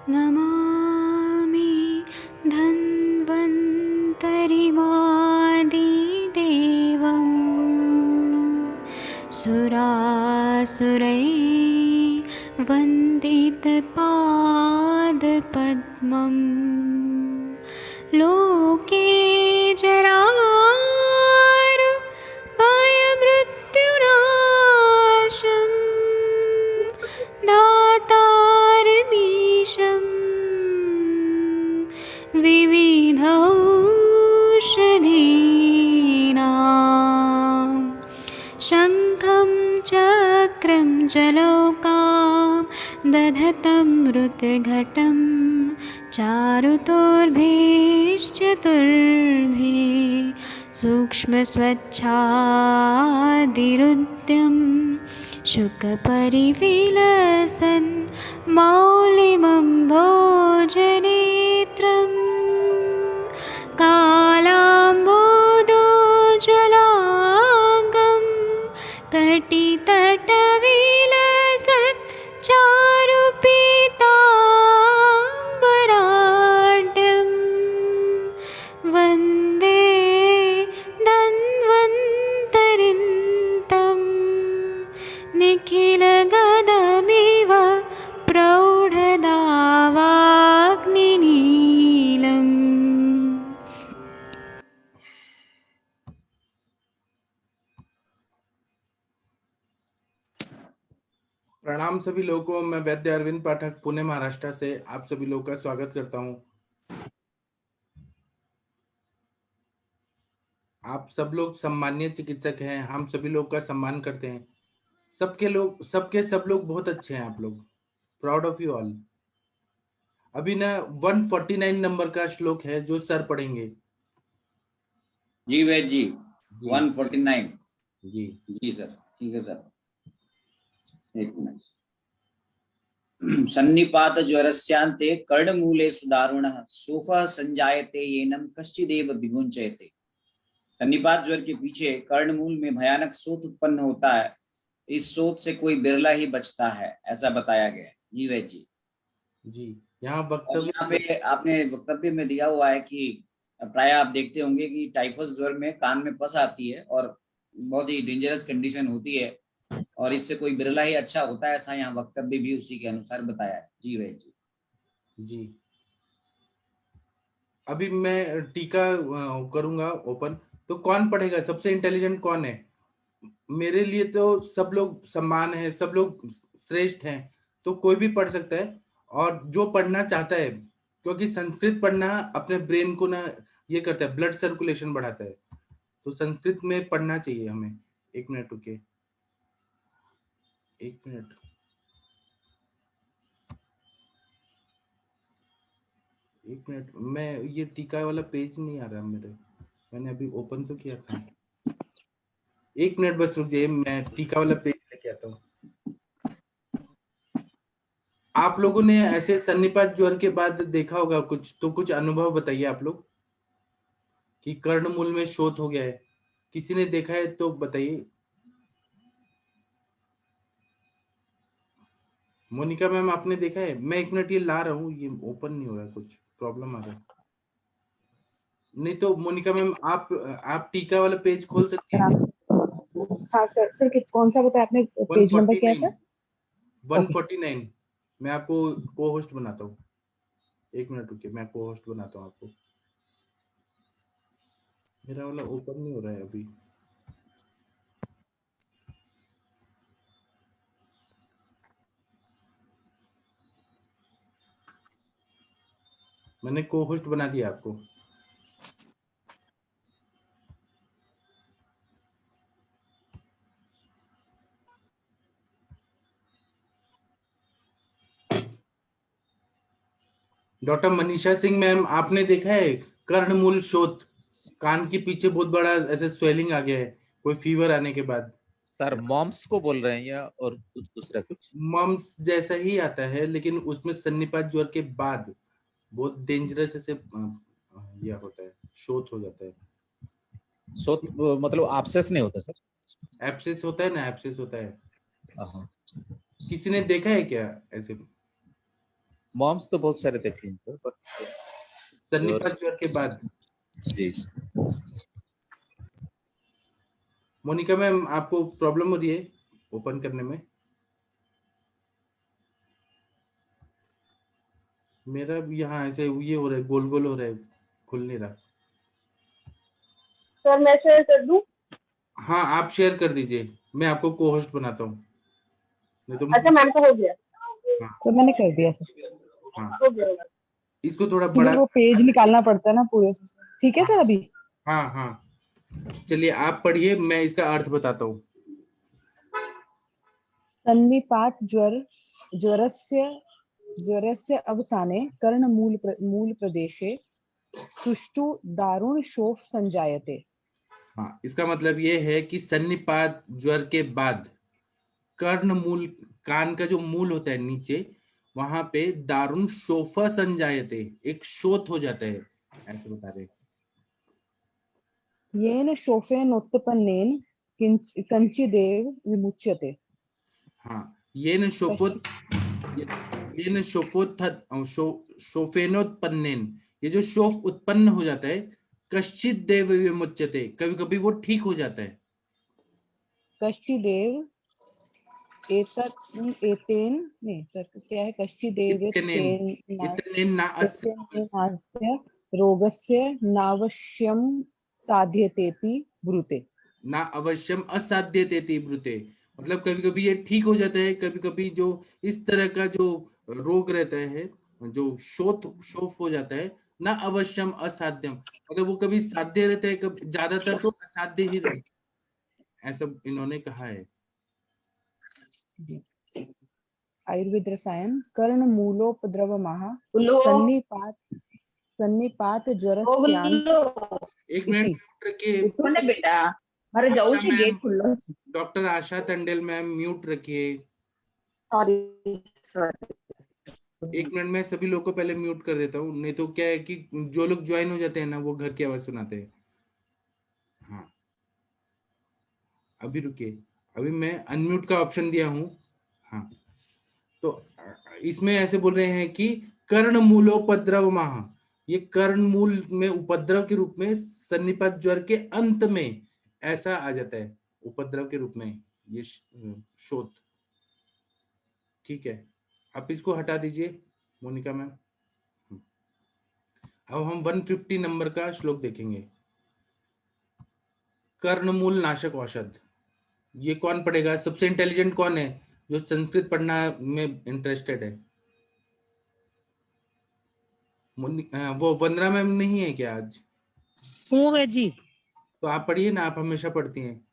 नमामि धन्वन्तरिमादिदेवम् सुरासुरैर्वन्दितपादपद्मम् लोके जरामृत्युनाशम् दातारमीशम् विविधौषधीनां शङ्खं चक्रं जलौकां दधतं मृतघटं चारुतोर्भिश्चतुर्भिः सूक्ष्मस्वच्छादिरुद्यं शुकपरिविलसन् मौलिमं भोजनेत्रम् कालाम्बोदोज्ज्वलाङ्गं कटितटविलसत् चारुपीताम्बराढ्यं वन्दे धन्वन्तरिन्तं निखिलगदमिव प्रौढदावाग्निनीलम्। प्रणाम सभी लोगों को। मैं वैद्य अरविंद पाठक पुणे महाराष्ट्र से आप सभी लोगों का स्वागत करता हूं। आप सब लोग सम्मानीय चिकित्सक हैं, हम सभी लोग का सम्मान करते हैं। सब लोग बहुत अच्छे हैं। आप लोग प्राउड ऑफ यू ऑल। अभी ना 149 नंबर का श्लोक है जो सर पढ़ेंगे। जी वैद्य जी, जी 149 जी जी सर, ठीक है सर। एक मिनट। सन्निपात ज्वरस्यान्ते कर्णमूले सुदारुणः सोफः संजायते येनम कश्चिदेव विमुञ्चयते। सन्निपात ज्वर के पीछे कर्णमूल में भयानक सोत उत्पन्न होता है। इस सोत से कोई बिरला ही बचता है, ऐसा बताया गया है। जी वैद्य जी। जी यहाँ और वक्तव्य यहाँ पे आपने वक्तव्य में दिया हुआ है कि प्राय आप देखते होंगे कि टाइफस ज्वर में कान में पस आती है और बहुत ही डेंजरस कंडीशन होती है और इससे कोई बिरला ही अच्छा होता है, ऐसा यहाँ वक्तव्य भी उसी के अनुसार बताया है। जी वैद्य जी। जी अभी मैं टीका करूंगा ओपन। तो कौन पढ़ेगा? सबसे इंटेलिजेंट कौन है? मेरे लिए तो सब लोग समान है, सब लोग श्रेष्ठ हैं, तो कोई भी पढ़ सकता है। और जो पढ़ना चाहता है, क्योंकि संस्कृत पढ़ना अपने ब्रेन को ना ये करता है, ब्लड सर्कुलेशन बढ़ाता है, तो संस्कृत में पढ़ना चाहिए हमें। एक मिनट रुके, एक मिनट। एक मिनट, मैं ये टीका वाला पेज नहीं आ रहा मेरे, मैंने अभी ओपन तो किया था। एक मिनट बस रुक जाइए, मैं टीका वाला पेज लेके आता हूँ। आप लोगों ने ऐसे सन्निपात ज्वर के बाद देखा होगा कुछ, तो कुछ अनुभव बताइए आप लोग कि कर्णमूल में शोथ हो गया है। किसी ने देखा है तो बताइए। मोनिका मैम आपने देखा है? मैं एक मिनट ये ला रहा हूँ, ये ओपन नहीं हो रहा है, कुछ प्रॉब्लम आ रहा है। नहीं तो मोनिका मैम आप टीका वाला पेज खोल सकती हैं? हाँ सर। सर कौन सा बताया आपने? पेज नंबर क्या है सर? 149। मैं आपको को होस्ट बनाता हूँ। एक मिनट रुकिए, मैं को होस्ट बनाता हूँ आपको। मेरा वाला ओपन नहीं हो रहा है अभी। मैंने को होस्ट बना दिया आपको। डॉक्टर मनीषा सिंह मैम, आपने देखा है कर्णमूल शोथ? कान के पीछे बहुत बड़ा ऐसे स्वेलिंग आ गया है कोई फीवर आने के बाद। सर मॉम्स को बोल रहे हैं या और दूसरा कुछ? मम्स जैसा ही आता है, लेकिन उसमें सन्निपात ज्वर के बाद बहुत डेंजरस ऐसे यह होता है, शोथ हो जाता है। सो मतलब आपसेस नहीं होता सर? एब्सेस होता है ना, एब्सेस होता है। हाँ। किसी ने देखा है क्या ऐसे? मॉम्स तो बहुत सारे देखे हैं पर सन्निपात ज्वर के बाद। जी मोनिका मैम, आपको प्रॉब्लम हो रही है ओपन करने में? मेरा भी यहाँ ऐसे ये हो रहा है, गोल गोल हो रहा है, खुल नहीं रहा। सर मैं शेयर कर दूं? हाँ, आप शेयर कर दीजिए, मैं आपको को होस्ट बनाता हूँ, नहीं तो अच्छा मैम को हो गया। हाँ तो मैंने कर दिया सर, हाँ, हो गया। इसको थोड़ा क्योंकि बड़ा। वो पेज निकालना पड़ता है ना पूरे से। ठीक है हाँ सर अभी? हाँ हाँ, चलिए आप पढ़िए, मैं इसका अर्थ बताता हूँ। सन्निपात ज्वरस्य अवसाने मूल प्रदेशे सुष्ठु दारुण शोफ संजायते। हाँ, इसका मतलब ये है कि सन्निपात ज्वर के बाद कर्ण मूल, कान का जो मूल होता है नीचे, वहां पे दारुण शोफा संजायते, एक शोथ हो जाता है, ऐसे बता रहे। येन शोफेनोत्पन्नेन कंचिदेव विमुच्यते। हाँ, ये न शोफोत, ये न शोफेनोत्पन्नेन, ये जो शोफ उत्पन्न हो जाता है, कश्चित देव विमुच्यते, कभी कभी वो ठीक हो जाता है। कश्चिदेव एतेन नहीं सर, क्या है? कश्चिदेव इत्यनेन, इत्यनेन ना एतेनास्य रोगस्य नावश्यम साध्यतेति ब्रूते। ना अवश्यम असाध्य तेति ब्रुते, मतलब कभी कभी ये ठीक हो जाता है, कभी कभी जो इस तरह का जो रोग रहता है, जो शोफ हो जाता है, ना अवश्यम असाध्यम, मतलब वो कभी साध्य रहता है, कभी ज्यादातर तो असाध्य ही रहता है, ऐसा इन्होंने कहा है। आयुर्वेद रसायन कर्ण मूलोपद्रवमाह सन्निपात ज्वरस्यांत एक इति। मिनट रखिए, बेटा मारे जाऊ छे गेट खुल्लो। डॉक्टर आशा टंडेल मैम म्यूट रखिए। सॉरी एक मिनट में सभी लोग को पहले म्यूट कर देता हूँ, नहीं तो क्या है कि जो लोग ज्वाइन हो जाते हैं ना, वो घर की आवाज सुनाते हैं। हाँ, अभी रुकिए, अभी मैं अनम्यूट का ऑप्शन दिया हूँ। हाँ, तो इसमें ऐसे बोल रहे हैं कि कर्ण मूलोपद्रव माह, ये कर्ण मूल में उपद्रव के रूप में सन्निपात ज्वर के अंत में ऐसा आ जाता है, उपद्रव के रूप में ये शोथ। ठीक है, आप इसको हटा दीजिए मोनिका मैम। अब हम 150 नंबर का श्लोक देखेंगे। कर्णमूल नाशक औषध, ये कौन पढ़ेगा? सबसे इंटेलिजेंट कौन है जो संस्कृत पढ़ना में इंटरेस्टेड है? वो वंदना मैम नहीं है क्या आज? हूँ जी। तो आप पढ़िए ना, आप हमेशा पढ़ती हैं।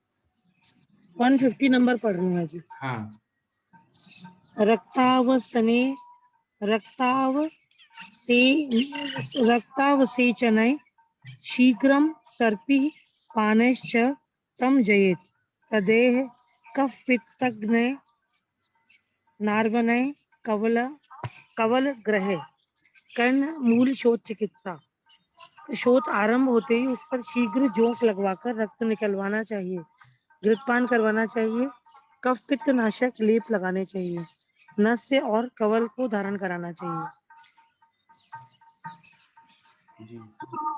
150 नंबर पढ़ रही हूँ जी। हाँ, रक्तावसने रक्तावसेचने शीघ्रं सर्पिः पानैश्च तं जयेत्। प्रदेह कफ पित्तग्ने नार्वने कवल ग्रहे कर्ण मूल शोथ चिकित्सा। शोथ आरंभ होते ही उस पर शीघ्र जोंक लगवाकर रक्त निकलवाना चाहिए, घृतपान करवाना चाहिए, कफ पित्त नाशक लेप लगाने चाहिए, नस्य और कवल को धारण कराना चाहिए। जी।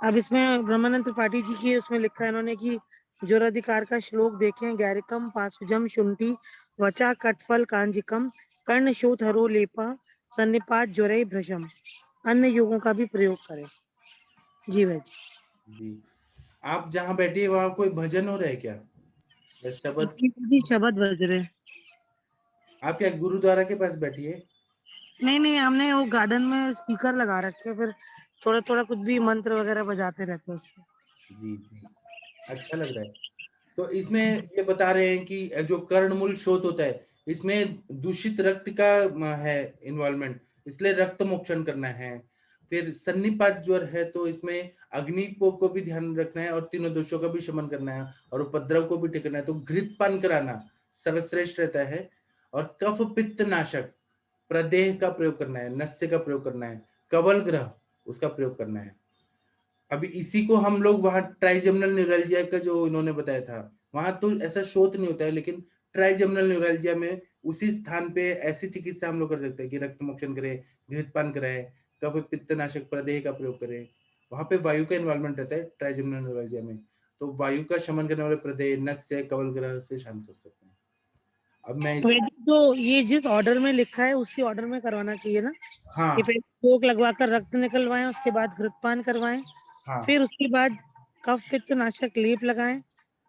अब इसमें ब्रह्मानंद त्रिपाठी जी की उसमें लिखा है इन्होंने कि ज्वराधिकार का श्लोक देखें। गैरिकम पासुजम शुंठी वचा कटफल कांजिकम कर्ण शोथ हरो लेपा सन्निपात ज्वरे भ्रशम। अन्य योगों का भी प्रयोग करें। जी भाई जी, आप जहाँ बैठिए वहाँ कोई भजन हो रहा है क्या, या शब्द? जी शब्द बज रहे। आप क्या गुरुद्वारा के पास बैठिए? नहीं हमने वो गार्डन में स्पीकर लगा रखे, फिर थोड़ा थोड़ा कुछ भी मंत्र वगैरह बजाते रहते हैं उससे। जी जी, अच्छा लग रहा है। तो इसमें ये बता रहे हैं कि जो कर्णमूल शोथ होता है, इसमें दूषित रक्त का है इन्वॉल्वमेंट, इसलिए रक्त मोक्षण करना है। फिर सन्निपात ज्वर है तो इसमें अग्निकोप को भी ध्यान रखना है और तीनों दोषों का भी शमन करना है और उपद्रव को भी ठीक करना है, तो घृतपान कराना सर्वश्रेष्ठ रहता है। और कफ पित्त नाशक प्रदेह का प्रयोग करना है, नस्य का प्रयोग करना है, कवल ग्रह उसका प्रयोग करना है। अभी इसी को हम लोग वहां ट्राइजेमिनल न्यूरल्जिया का जो इन्होंने बताया था, वहां तो ऐसा शोथ नहीं होता है, लेकिन ट्राइजेमिनल न्यूरैल्जिया में उसी स्थान पे ऐसी चिकित्सा हम लोग कर सकते हैं कि रक्त मोक्षण करें, घृतपान कराएं, कफ पित्तनाशक प्रदेह का प्रयोग करें। वहां पे वायु का इन्वॉल्वमेंट रहता है ट्राइजेमिनल न्यूरैल्जिया में, तो वायु का शमन करने वाले प्रदेह नस्य कवल ग्रह से शांत कर सकते हैं। अब मैं तो ये जिस ऑर्डर में लिखा है उसी ऑर्डर में करवाना चाहिए ना? हाँ कि पहले चोक लगवाकर रक्त निकलवाएं, उसके बाद घृतपान करवाएं, हाँ फिर उसके बाद कफ पित्त नाशक लेप लगाएं,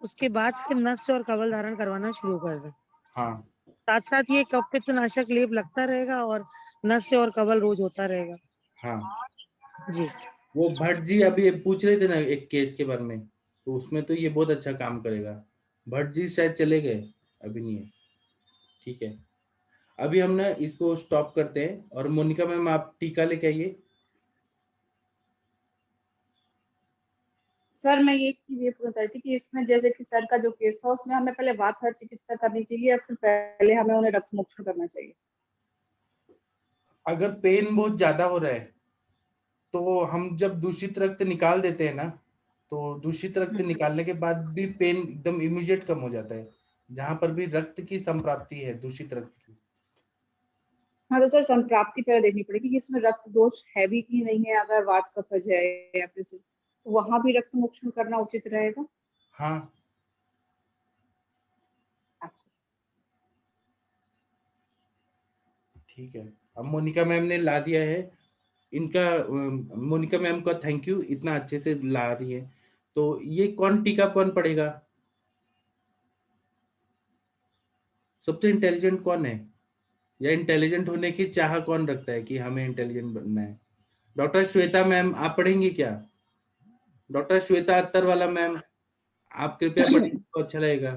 उसके बाद फिर नस्य और कवल धारण करवाना शुरू कर दें। हाँ साथ साथ ये कफ पित्त नाशक लेप लगता रहेगा और नस्य और कवल रोज होता रहेगा। हाँ जी। वो भट्ट जी अभी पूछ रहे थे ना एक केस के बारे में, तो उसमें तो ये बहुत अच्छा काम करेगा। भट्ट जी शायद चले गए, अभी नहीं है। ठीक है, अभी हम ना इसको स्टॉप करते हैं और मोनिका मैम आप टीका लेके आइए। सर मैं ये एक चीज ये पूछना चाहती थी कि इसमें जैसे कि सर का जो केस था उसमें हमें पहले वातहर चिकित्सा करनी चाहिए या फिर पहले हमें उन्हें रक्त मोक्षण करना चाहिए? अगर पेन बहुत ज्यादा हो रहा है तो हम जब दूषित रक्त निकाल देते हैं ना, तो दूषित रक्त निकालने के बाद भी पेन एकदम इमीडिएट कम हो जाता है, जहां पर भी रक्त की संप्राप्ति है दूषित रक्त की। हाँ तो सर संप्राप्ति पहले देखनी पड़ेगी कि इसमें रक्त दोष है भी कि नहीं है, अगर वात कफज है या फिर तो वहां भी रक्त मोक्षण करना उचित रहेगा। हाँ अच्छा। ठीक है, अब मोनिका मैम ने ला दिया है इनका। मोनिका मैम का थैंक यू, इतना अच्छे से ला रही है। तो ये कौन टीका कौन पढ़ेगा? सबसे इंटेलिजेंट कौन है, या इंटेलिजेंट होने की चाह कौन रखता है कि हमें इंटेलिजेंट बनना है? डॉक्टर श्वेता मैम आप पढ़ेंगी क्या? डॉक्टर श्वेता अत्तर वाला मैम आप कृपया पढ़ेंगे तो अच्छा रहेगा।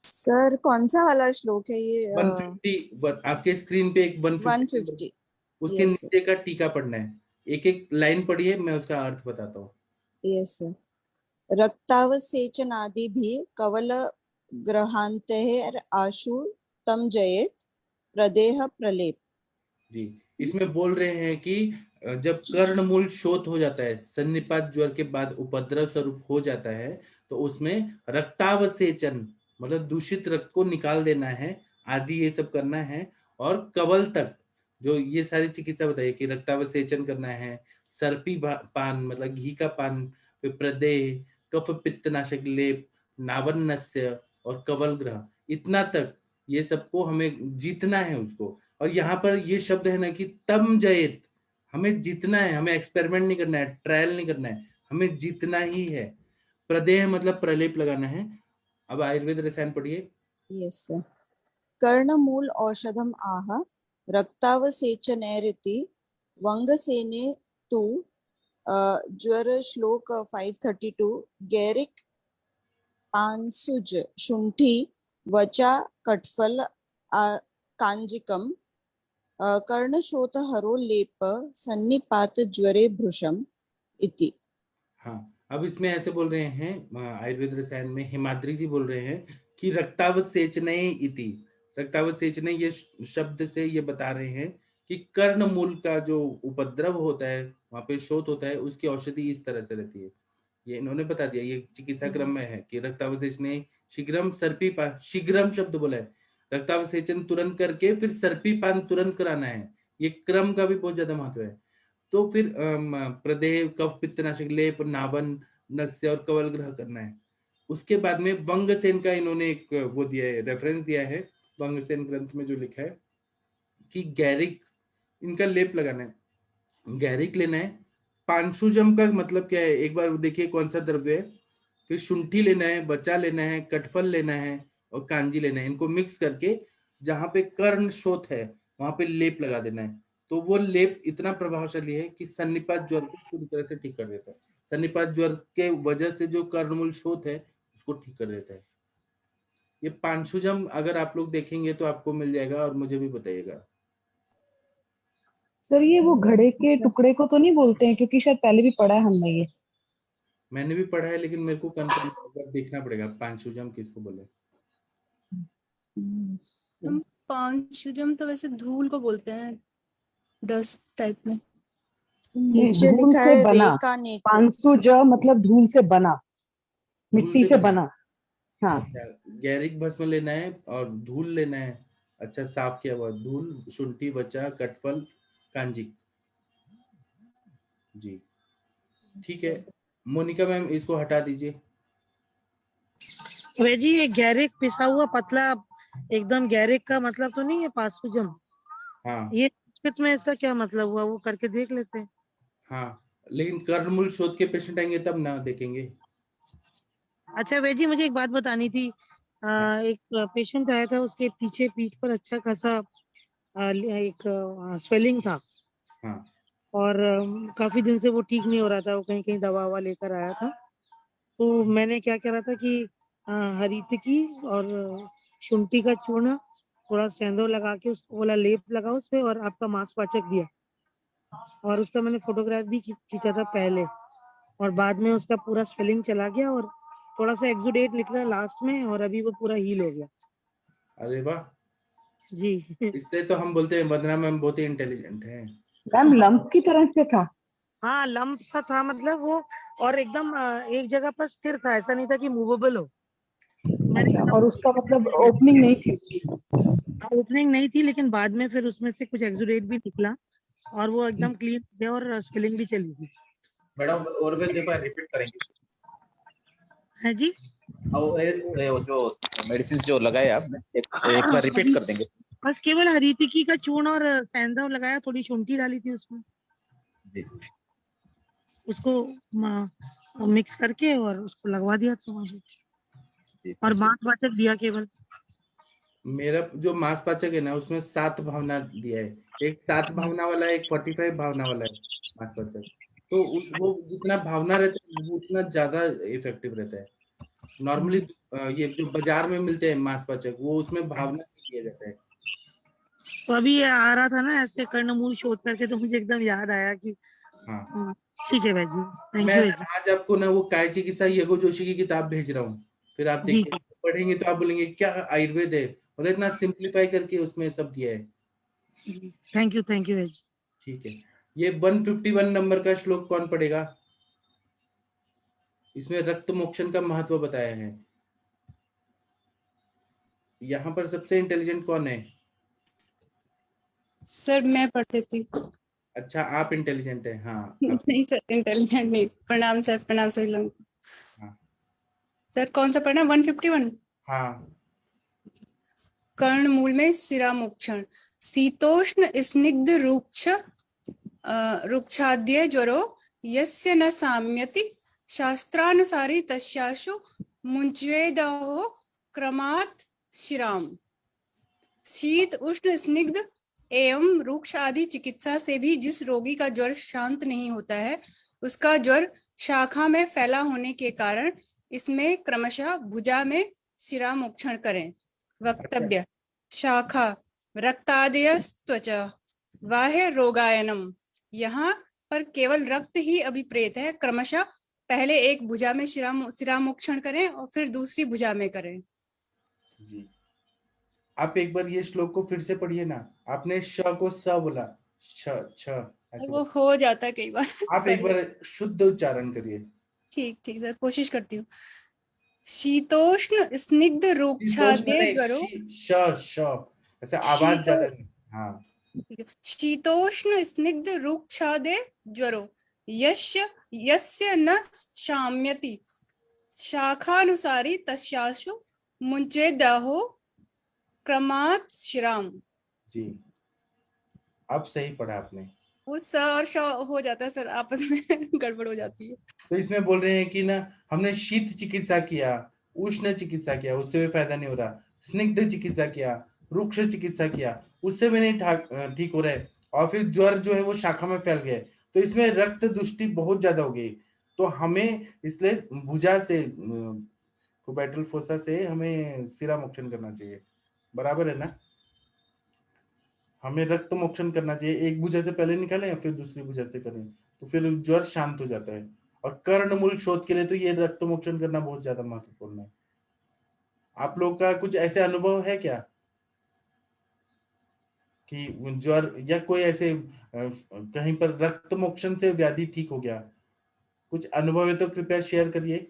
सर कौन सा वाला श्लोक है ये? 150 आपके स्क्रीन पे एक 150 150। उसके यस नीचे का टीका पढ़ना है। एक एक लाइन पढ़िए, मैं उसका अर्थ बताता हूँ। Yes sir. रक्तावसेचनादिभिः कवल ग्रहांतेः आशु तम जयेत प्रदेह प्रलेप। जी, इसमें बोल रहे हैं कि जब कर्णमूल शोथ हो जाता है, सन्निपात ज्वर के बाद उपद्रव स्वरूप हो जाता है, तो उसमें रक्तावसेचन मतलब दूषित रक्त को निकाल देना है, आदि ये सब करना है। और कवल तक जो ये सारी चिकित्सा बताइए कि रक्तावसेचन करना है, सर्पी पान मतलब घी का पान, फिर प्रदेह, कफ पित्तनाशक लेप, नावन नस्य और कवल ग्रह, इतना तक ये सबको हमें जीतना है उसको। और यहाँ पर ये शब्द है ना कि तम जयेत, हमें जीतना है, हमें एक्सपेरिमेंट नहीं करना है, ट्रायल नहीं करना है, हमें जीतना ही है। प्रदेह मतलब प्रलेप लगाना है। अब आयुर्वेद रसायन पढ़िए। Yes sir. कर्णमूल औषधम आह रक्तावसेचनैरिति वंगसेने तु ज्वर श्लोक 532 गैरिक पांसुज शुंठी वचा कटफल कांजिकम कर्णशोथ हरो लेप सन्निपात ज्वरे भृशम इति। हाँ, अब इसमें ऐसे बोल रहे हैं आयुर्वेद रसायन में हिमाद्री जी बोल रहे हैं कि रक्तावसेचने इति, रक्तावसेचने ये शब्द से ये बता रहे हैं कि कर्णमूल का जो उपद्रव होता है, वहां पे शोथ होता है, उसकी औषधि इस तरह से रहती है। ये इन्होंने बता दिया, ये चिकित्सा क्रम में है कि रक्तावसेचने शीघ्रम सर्पीपान, शीघ्रम शब्द बोला है, रक्तावसेचन तुरंत करके फिर सर्पीपान तुरंत कराना है। ये क्रम का भी बहुत ज्यादा महत्व है। तो फिर प्रदेह, कफ पित्तनाशक लेप, नावन नस्य और कवल ग्रह करना है। उसके बाद में वंगसेन का इन्होंने एक वो दिया है, रेफरेंस दिया है वंगसेन ग्रंथ में जो लिखा है कि गैरिक इनका लेप लगाना है, गैरिक लेना है। पांशुजम का मतलब क्या है, एक बार देखिए कौन सा द्रव्य है। फिर शुंठी लेना है, बचा लेना है, कटफल लेना है और कांजी लेना है। इनको मिक्स करके जहां पे कर्ण शोथ है वहां पे लेप लगा देना है। तो वो लेप इतना प्रभावशाली है कि सन्निपात ज्वर को पूरी तरह से ठीक कर देता है। सन्निपात ज्वर के वजह से जो कर्णमूल शोथ है उसको ठीक कर देता है। ये पांशुजम अगर आप लोग देखेंगे तो आपको मिल जाएगा और मुझे भी बताइएगा। सर ये वो घड़े के टुकड़े को तो नहीं बोलते हैं, क्योंकि शायद पहले भी पढ़ा है हमने ये। मैंने भी पढ़ा है लेकिन मेरे को कंफर्म देखना पड़ेगा पांशुजम किसको बोले। हम पांशुजम तो वैसे धूल को बोलते हैं, डस्ट टाइप में। नीचे धूल लिखा से है बना, रेका नेत्र। 500 ज मतलब धूल से बना, मिट्टी से बना। हाँ अच्छा, गैरिक भस्म लेना है और धूल लेना है। अच्छा, साफ किया हुआ धूल, शुंठी, वचा, कटफल, कांजिक। जी ठीक है, मोनिका मैम इसको हटा दीजिए। वे जी ये गैरिक पिसा हुआ पतला एकदम गैरिक का मतलब तो नहीं है पासुजम? हाँ ये संस्कृत में इसका क्या मतलब हुआ, वो करके देख लेते हैं। हाँ, लेकिन कर्णमूल शोध के पेशेंट आएंगे तब ना देखेंगे। अच्छा वे जी मुझे एक बात बतानी थी। एक पेशेंट आया था, उसके पीछे पीठ पर अच्छा खासा एक स्वेलिंग था हाँ और काफी दिन से वो ठीक नहीं हो रहा था, वो कहीं कहीं दवा ववा लेकर आया था। तो मैंने क्या करा था कि हरीतकी और शुंठी का चूर्ण, थोड़ा सेंधव लगा के उसको बोला लेप लगा उस पे और आपका मांसपाचक दिया, और उसका मैंने फोटोग्राफ भी खींचा था पहले, और बाद में उसका पूरा स्वेलिंग चला गया और थोड़ा सा एक्सुडेट निकला लास्ट में, और अभी वो पूरा हील हो गया। अरे वाह, जी इसलिए तो हम बोलते हैं वंदना मैम बहुत ही इंटेलिजेंट है। मैम लंप की तरह से था। हाँ लंप सा था मतलब वो, और एकदम एक जगह पर स्थिर था, ऐसा नहीं था कि मूवेबल हो। मैंने अच्छा, और उसका मतलब ओपनिंग नहीं थी। ओपनिंग नहीं थी, लेकिन बाद में फिर उसमें से कुछ एक्सुडेट भी निकला और वो एकदम क्लीन हो गया और स्वेलिंग भी चली गई। मैडम और भी एक बार रिपीट करेंगे? है जी। वो जो मेडिसिन जो लगाए आपने, एक बार रिपीट कर देंगे? बस केवल हरीतिकी का चूर्ण और सेंधव लगाया, थोड़ी शुंठी डाली थी उसमें, जी उसको मिक्स करके और उसको लगवा दिया था वहां पे, जी। और मांसपाचक दिया केवल। मेरा जो मांसपाचक है ना उसमें 7 भावना दिया है, एक 7 भावना वाला है, एक 45 भावना वाला है मांसपाचक। तो वो जितना भावना रहता है वो उतना ज्यादा इफेक्टिव रहता है। नॉर्मली ये जो बाजार में मिलते हैं मांसपाचक वो उसमें भावना नहीं दिया जाता है। तो अभी ये आ रहा था ना ऐसे कर्णमूल शोध करके, तो मुझे एकदम याद आया कि हाँ, ठीक है भाई जी, थैंक मैं यू भाई जी। आज आपको ना वो काय चिकित्सा येगो जोशी की किताब भेज रहा हूँ, फिर आप जी देखिए, पढ़ेंगे तो आप बोलेंगे क्या आयुर्वेद है, मतलब इतना सिंप्लीफाई करके उसमें सब दिया है। थैंक यू भाई जी। ठीक है, ये 151 नंबर का श्लोक कौन पढ़ेगा? इसमें रक्त मोक्षण का महत्व बताया है। यहाँ पर सबसे इंटेलिजेंट कौन है? सर मैं पढ़ देती हूँ। अच्छा, आप इंटेलिजेंट है। हाँ आप। नहीं सर, इंटेलिजेंट नहीं। प्रणाम सर, प्रणाम सभी लोगों को। हाँ सर कौन सा पढ़ना? 151। हाँ कर्ण मूल में शिरा मोक्षण। शीतोष्ण स्निग्ध रुक्ष रुक्षाद्य ज्वरो यस्य न साम्यति शास्त्रानुसारी तस्याशु मुंच्वेदहो क्रमात् शिराम। शीत उष्ण स्निग्ध एवं रुक्ष आदि चिकित्सा से भी जिस रोगी का ज्वर शांत नहीं होता है, उसका ज्वर शाखा में फैला होने के कारण इसमें क्रमशः भुजा में शिरा मोक्षण करें। वक्तव्य: शाखा रक्तादय त्वचा बाह्य रोगायनम। यहाँ पर केवल रक्त ही अभिप्रेत है। क्रमशः पहले एक भुजा में शिरा मोक्षण करें और फिर दूसरी भुजा में करें। जी, आप एक बार ये श्लोक को फिर से पढ़िए ना। आपने श को स बोला, छ छ ऐसे वो हो जाता है कई बार। आप एक बार शुद्ध उच्चारण करिए। ठीक ठीक सर, कोशिश करती हूँ। शीतोष्ण स्निग्ध रुक्षाद्य ज्वरो। ऐसे आवाज ज्यादा नहीं। हाँ, शीतोष्ण स्निग्ध रुक्षाद्य ज्वरो यस्य न शाम्यति शाखानुसारी तस्याशु मुंचेदहो क्रमात् शिराम। जी अब सही पढ़ा आपने। वो स और श हो जाता है सर, आपस में गड़बड़ हो जाती है। तो इसमें बोल रहे हैं कि ना हमने शीत चिकित्सा किया, उष्ण चिकित्सा किया, उससे भी फायदा नहीं हो रहा, स्निग्ध चिकित्सा किया, रुक्ष चिकित्सा किया, उससे भी नहीं ठीक हो रहा है, और फिर ज्वर जो है वो शाखा में फैल गया, तो इसमें रक्त दुष्टि बहुत ज्यादा हो गई। तो हमें इसलिए भुजा से कुबैटल फोसा से हमें सिरा मोक्षण करना चाहिए, बराबर है ना? हमें रक्त मोक्षण करना चाहिए, एक भुजा से पहले निकालें या फिर दूसरी भुजा से करें, तो फिर ज्वर शांत हो जाता है। और कर्णमूल शोध के लिए तो ये रक्त मोक्षण करना बहुत ज्यादा महत्वपूर्ण है। आप लोग का कुछ ऐसे अनुभव है क्या कि ज्वर या कोई ऐसे कहीं पर रक्त मोक्षण से व्याधि ठीक हो गया? कुछ अनुभव है तो कृपया शेयर करिए।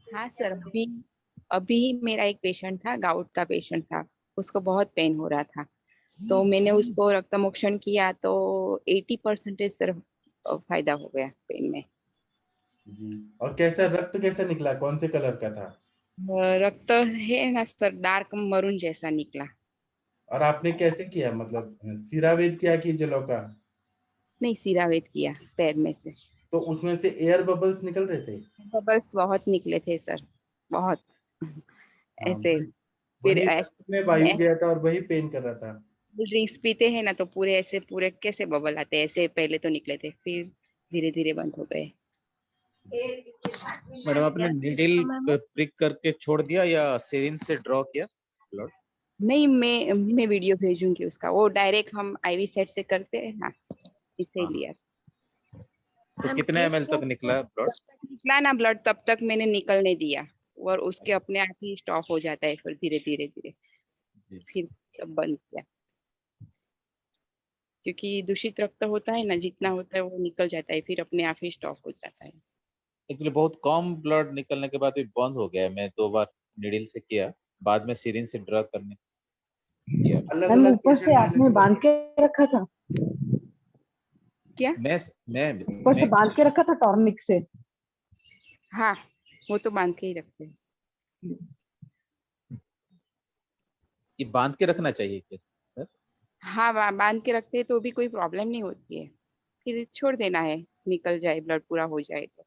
हाँ सर, अभी मेरा एक पेशेंट था, गाउट का पेशेंट था, उसको बहुत पेन हो रहा था, तो मैंने उसको रक्तमोक्षण किया तो 80% सिर्फ फायदा हो गया पेन में। जी। और कैसा रक्त कैसा निकला, कौन से कलर का था? रक्त है ना सर, डार्क मरून जैसा निकला। और आपने कैसे किया, मतलब सिरावेद किया कि जलों का? नहीं, सिरावेद किया पैर में से। तो उसमें से एयर बबल्स निकल रहे थे? बबल्स बहुत निकले थे सर, बहुत। हाँ, ऐसे फिर वही में वायु गया था और वही पेन कर रहा था। ड्रिंक्स पीते हैं ना तो पूरे ऐसे पूरे कैसे बबल आते हैं, ऐसे पहले तो निकले थे, फिर धीरे धीरे बंद हो गए। मैडम आपने नीडल प्रिक करके छोड़ दिया या सिरिंज से ड्रॉ किया ब्लड? नहीं, मैं वीडियो भेजूंगी उसका, वो डायरेक्ट हम आईवी सेट से करते हैं ना, इसीलिए। तो कितने ml तक निकला ब्लड? निकला ना ब्लड तब तक मैंने निकलने दिया, और उसके अपने आप ही स्टॉप हो जाता है, फिर धीरे धीरे धीरे फिर तब बंद किया, क्योंकि दूषित रक्त होता है ना, जितना होता है वो निकल जाता है, फिर अपने आप ही स्टॉप हो जाता है। एक्चुअली बहुत कम ब्लड निकलने के बाद भी बंद हो गया। मैं 2 बार नीडल से किया, बाद में सिरिंज से ड्रॉ करने किया। मैम ऊपर से आपने बांध के रखा था क्या? मैं ऊपर से बांध के रखा था टॉर्निक से? हाँ, वो तो बांध के ही रखते हैं। ये बांध के रखना चाहिए क्या सर? हाँ, बांध के रखते हैं तो भी कोई प्रॉब्लम नहीं होती है, फिर छोड़ देना है, निकल जाए ब्लड पूरा हो जाए तो।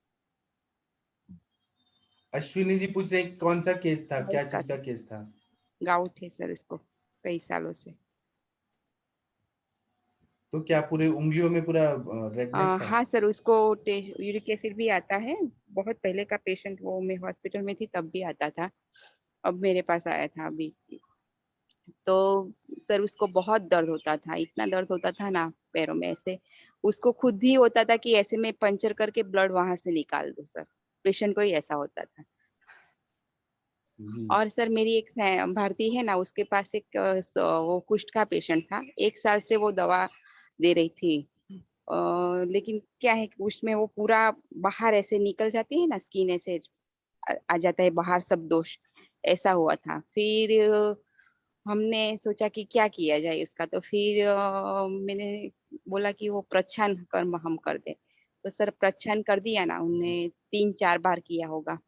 अश्विनी जी पूछ रहे हैं कौन सा केस था, क्या चीज का केस था? गाउट है सर इसको कई सालों से। तो क्या पूरे उंगलियों में पूरा रेडनेस था? हाँ सर, उसको यूरिक एसिड भी आता है, बहुत पहले का पेशेंट, वो मैं हॉस्पिटल में थी तब भी आता था, अब मेरे पास आया था अभी। तो सर उसको बहुत दर्द होता था, इतना दर्द होता था ना पैरों में, ऐसे उसको खुद ही होता था कि ऐसे में पंचर करके ब्लड वहां से निकाल दो सर, पेशेंट को ही ऐसा होता था। और सर मेरी एक भारती है ना, उसके पास एक वो कुष्ठ का पेशेंट था, 1 साल से वो दवा दे रही थी, लेकिन क्या है कि उसमें वो पूरा बाहर ऐसे निकल जाती है ना, स्किन ऐसे आ जाता है बाहर सब दोष, ऐसा हुआ था। फिर हमने सोचा कि क्या किया जाए उसका, तो फिर मैंने बोला कि वो प्रच्छन्न कर्म हम कर दे, तो सर प्रच्छन्न कर दिया ना उनने, 3-4 बार किया होगा,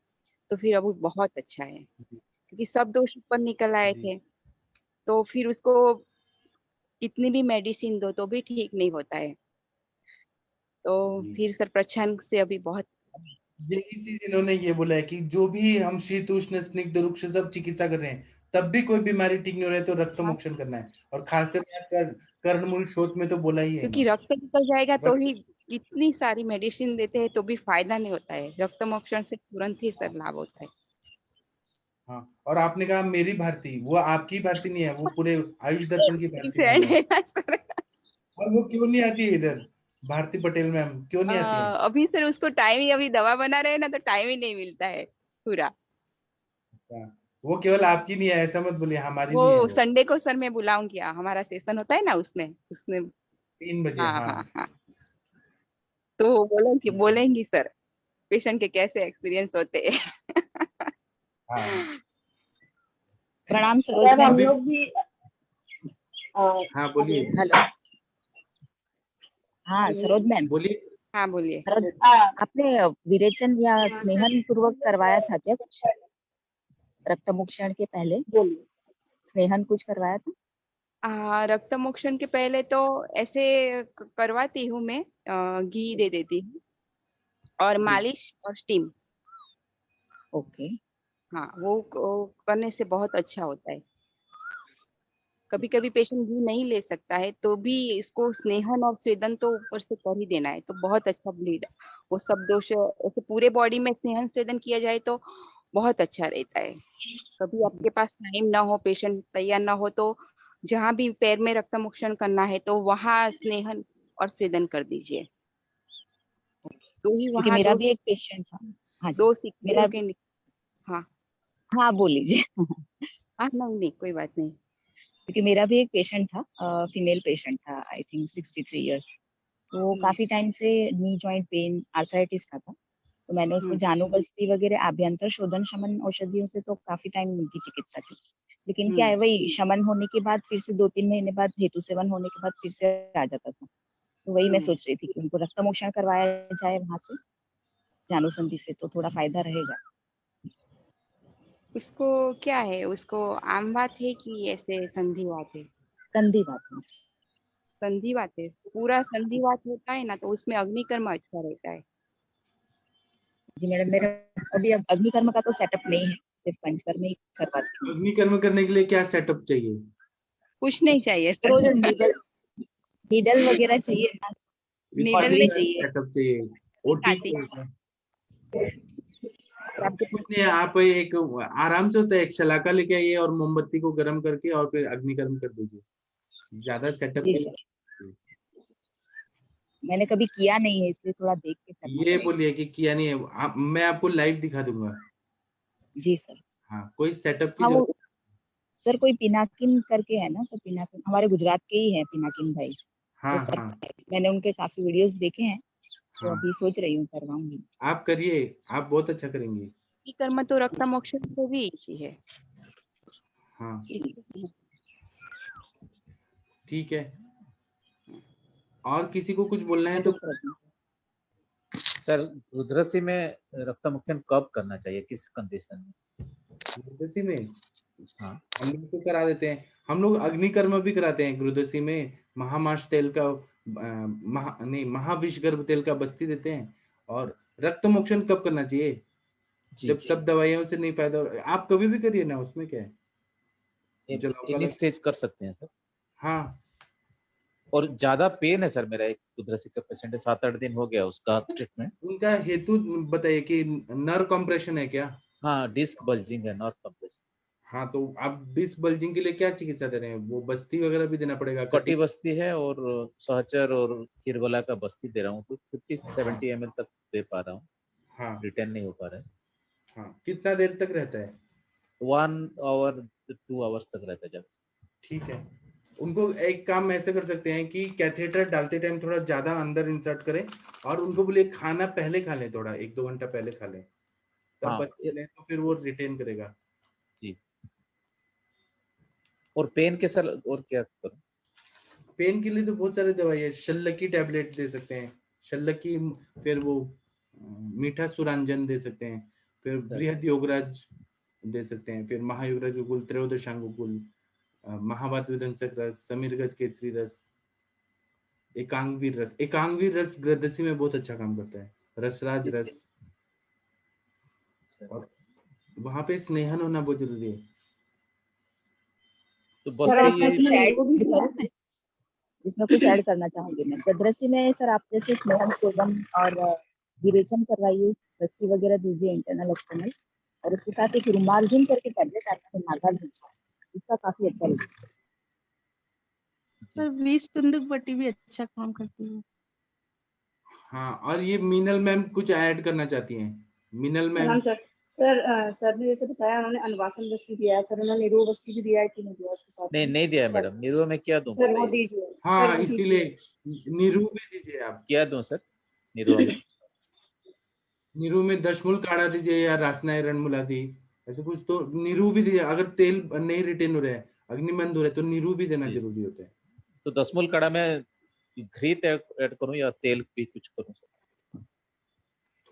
तो फिर अब वो बहुत अच्छा है, क्योंकि सब दोष ऊपर निकल आए थे। तो फिर उसको कितनी भी मेडिसिन दो तो भी ठीक नहीं होता है, तो फिर सर प्रच्छन्न से अभी बहुत। यही चीज इन्होंने ये बोला है कि जो भी हम शीत उष्ण स्निग्ध रुक्ष सब चिकित्सा कर रहे हैं, तब भी कोई बीमारी ठीक नहीं हो रहा है तो रक्त मोक्षण करना है, और खासकर कर्णमूल शोथ में तो बोला ही है। क्योंकि रक्त निकल जाएगा तो ही, कितनी सारी मेडिसिन देते हैं तो भी फायदा नहीं होता है, रक्त मोक्षण से तुरंत ही सर लाभ होता है। हाँ, और आपने कहा मेरी भारती, वो आपकी भारती नहीं है, वो पूरे आयुष दर्पण की भारती फ्रेंड है। है ना सर। और वो क्यों नहीं आती है इधर, भारती पटेल मैम क्यों नहीं आती है? अभी सर उसको टाइम ही, अभी दवा बना रहे हैं ना तो टाइम ही नहीं मिलता है पूरा। वो केवल आपकी नहीं है ऐसा मत बोलिए, हमारी वो नहीं है। संडे को सर मैं बुलाऊंगी, हमारा सेशन होता है ना उसमें, उसने 3 बजे। हाँ हाँ हाँ हाँ, तो बोलेंगी सर पेशेंट के कैसे एक्सपीरियंस होते हैं। हाँ प्रणाम सर, हम लोग भी हाँ बोलिए। हेलो, हाँ सरोज मैम बोलिए। हाँ बोलिए। सरोज, आपने विरेचन या स्नेहन पूर्वक करवाया था क्या कुछ रक्त मोक्षण के पहले? स्नेहन कुछ करवाया था? रक्त मोक्षण के पहले तो ऐसे करवाती हूँ मैं, घी दे देती हूँ और मालिश और स्टीम। ओके। हाँ, वो करने से बहुत अच्छा होता है। कभी कभी पेशेंट घी नहीं ले सकता है तो भी इसको स्नेहन और स्वेदन तो ऊपर से कर ही देना है, तो बहुत अच्छा ब्लीड, वो सब दोष ऐसे पूरे बॉडी में स्नेहन स्वेदन किया जाए तो बहुत अच्छा रहता है। कभी आपके पास टाइम ना हो, पेशेंट तैयार ना हो, तो जहाँ भी पैर में रक्त मोक्षण करना है तो वहाँ स्नेहन और स्वेदन कर दीजिए, तो ही क्योंकि वहाँ मेरा भी एक पेशेंट था। हाँ जी, 2 मेरा के। हाँ हाँ बोल लीजिए। हाँ, नहीं कोई बात नहीं। क्योंकि मेरा भी एक पेशेंट था, फीमेल पेशेंट था, आई थिंक 63 इयर्स, तो काफी टाइम से नी जॉइंट पेन, आर्थराइटिस का था, तो मैंने उसको हम्म, जानु बस्ती वगैरह आभ्यंतर शोधन शमन औषधियों से तो काफी टाइम उनकी चिकित्सा की, लेकिन क्या है वही शमन होने के बाद फिर से 2-3 महीने बाद हेतु सेवन होने के बाद फिर से आ जाता था। तो वही मैं हम्म। सोच रही थी कि उनको रक्तमोक्षण करवाया जाए वहां से जानु संधि से, तो थोड़ा फायदा रहेगा। उसको क्या है, उसको आम बात है कि ऐसे संधिवात है? संधिवात में संधिवात है, पूरा संधिवात होता है ना तो उसमें अग्निकर्म अच्छा रहता है। जी मैडम, मेरा अभी अब अग्निकर्म का तो सेटअप नहीं है, सिर्फ पंचकर्म ही करवाती हूँ। अग्निकर्म करने के लिए क्या सेटअप चाहिए? कुछ नहीं चाहिए तो वो जो सर। नीडल वगैरह चाहिए ना, नीडल कॉटरी नहीं चाहिए। सेटअप चाहिए, ओटी खाती। और आपके कुछ नहीं है, आप एक आराम से होता है, एक शलाका लेके आइए और मोमबत्ती को गर्म करके और फिर अग्निकर्म कर दीजिए, ज्यादा सेटअप जी नहीं। सर, मैंने कभी किया नहीं है इसलिए थोड़ा देख के करना ये पड़ेगा। बोलिए कि किया नहीं है, मैं आपको लाइव दिखा दूंगा। जी सर। हाँ, कोई सेटअप की हाँ जरूरत। वो सर कोई पिनाकिन करके है ना सर, पिनाकिन हमारे गुजरात के ही है पिनाकिन भाई, वो हाँ हाँ मैंने उनके काफी वीडियोस देखे हैं, तो हाँ, अभी सोच रही हूँ करवाऊंगी। आप करिए, आप बहुत अच्छा करेंगे। कर्म तो रक्त मोक्षण से भी इसी है। हाँ इस- ठीक है, और किसी को कुछ बोलना है तो। सर रुद्रसी में रक्तमुक्षण कब करना चाहिए, किस कंडीशन में? गुरुदशी में हाँ हम लोग तो करा देते हैं, हम लोग अग्निकर्म भी कराते हैं गुरुदशी में, महामाश तेल का महाविष गर्भ तेल का बस्ती देते हैं। और रक्त मोक्षण कब करना चाहिए? जी जब जी, सब दवाइयों से नहीं फायदा आप कभी भी करिए ना, उसमें क्या है, जलाओ एनी गलत। स्टेज कर सकते हैं सर। हाँ, और ज्यादा पेन है सर, मेरा एक रुद्रसी का पेशेंट है, 7-8 दिन हो गया उसका ट्रीटमेंट। उनका हेतु बताइए कि नर्व कंप्रेशन है क्या? हाँ डिस्क बल्जिंग है, नॉर्थ कंप्रेशन। हाँ, तो आप डिस्क बल्जिंग के लिए क्या चिकित्सा दे रहे हैं? वो बस्ती वगैरह भी देना पड़ेगा, कटी बस्ती है और सहचर और खीरबला का बस्ती दे रहा हूँ, तो 50-70 ml तक दे पा रहा हूँ, हाँ रिटर्न नहीं हो पा रहा है। हाँ, कितना देर तक रहता है? 1 आवर 2 आवर्स तक रहता है ज्यादा से। ठीक है, उनको एक काम ऐसे कर सकते हैं कि कैथेटर डालते टाइम थोड़ा ज्यादा अंदर इंसर्ट करें, और उनको बोलिए खाना पहले खा लें, थोड़ा 1-2 घंटा पहले खा लें, तब हाँ बच्चे लें तो फिर वो रिटेन करेगा। जी। और पेन के सर और क्या करूँ? पेन के लिए तो बहुत सारी दवाई है, शल्लकी टैबलेट दे सकते हैं, शल्लकी, फिर वो मीठा सुरांजन दे सकते हैं, फिर बृहद योगराज दे सकते हैं, फिर महायोगराज गुल, त्रयोदशांगुल, महावात विध्वंसक रस, समीरगज केसरी रस, एकांगवीर रस ग्रदसी में बहुत अच्छा काम करता है, रसराज रस। और वहां पे स्नेहन होना बहुत जरूरी है। तो सर बस आप ये इसमें ऐड करूँ मैं, इसमें कुछ ऐड करना चाहूंगी मैं। बद्रसी में सर आप जैसे स्नेहन सेवन और विरेचन करवाइए, बस्ती वगैरह दीजिए इंटरनल एक्सटर्नल, और उसके साथ एक रुमालजिन करके टैबलेट आता है नागार्जुन का, इसका काफी अच्छा लगता है। सर 20 तुंदुक बट्टी भी अच्छा काम करती है। हाँ, और ये मीनल मैम कुछ ऐड करना चाहती हैं, मीनल मैम। प्रणाम सर। सर ने जैसे बताया, उन्होंने अनुवासन बस्ती दिया है सर, उन्होंने निरोग बस्ती भी दिया है कि नहीं दिया उसके साथ नहीं में? नहीं दिया है मैडम, निरुआ में क्या दूं सर वो बताइए? दीजिए, सर हाँ, वो इसीलिए दीजिए। नीरू में दीजिए आप, क्या दूं सर निरुआ में? नीरू में दशमूल काढ़ा दीजिए या रासना रणमुलादी, ऐसे कुछ तो नीरू भी दीजिए। अगर तेल नहीं रिटेन हो रहा है, अग्निमंद हो रहा है, तो नीरू भी देना जी जरूरी होता है। तो दसमूल काढ़ा में घी ऐड करूं या तेल भी कुछ करूं सर?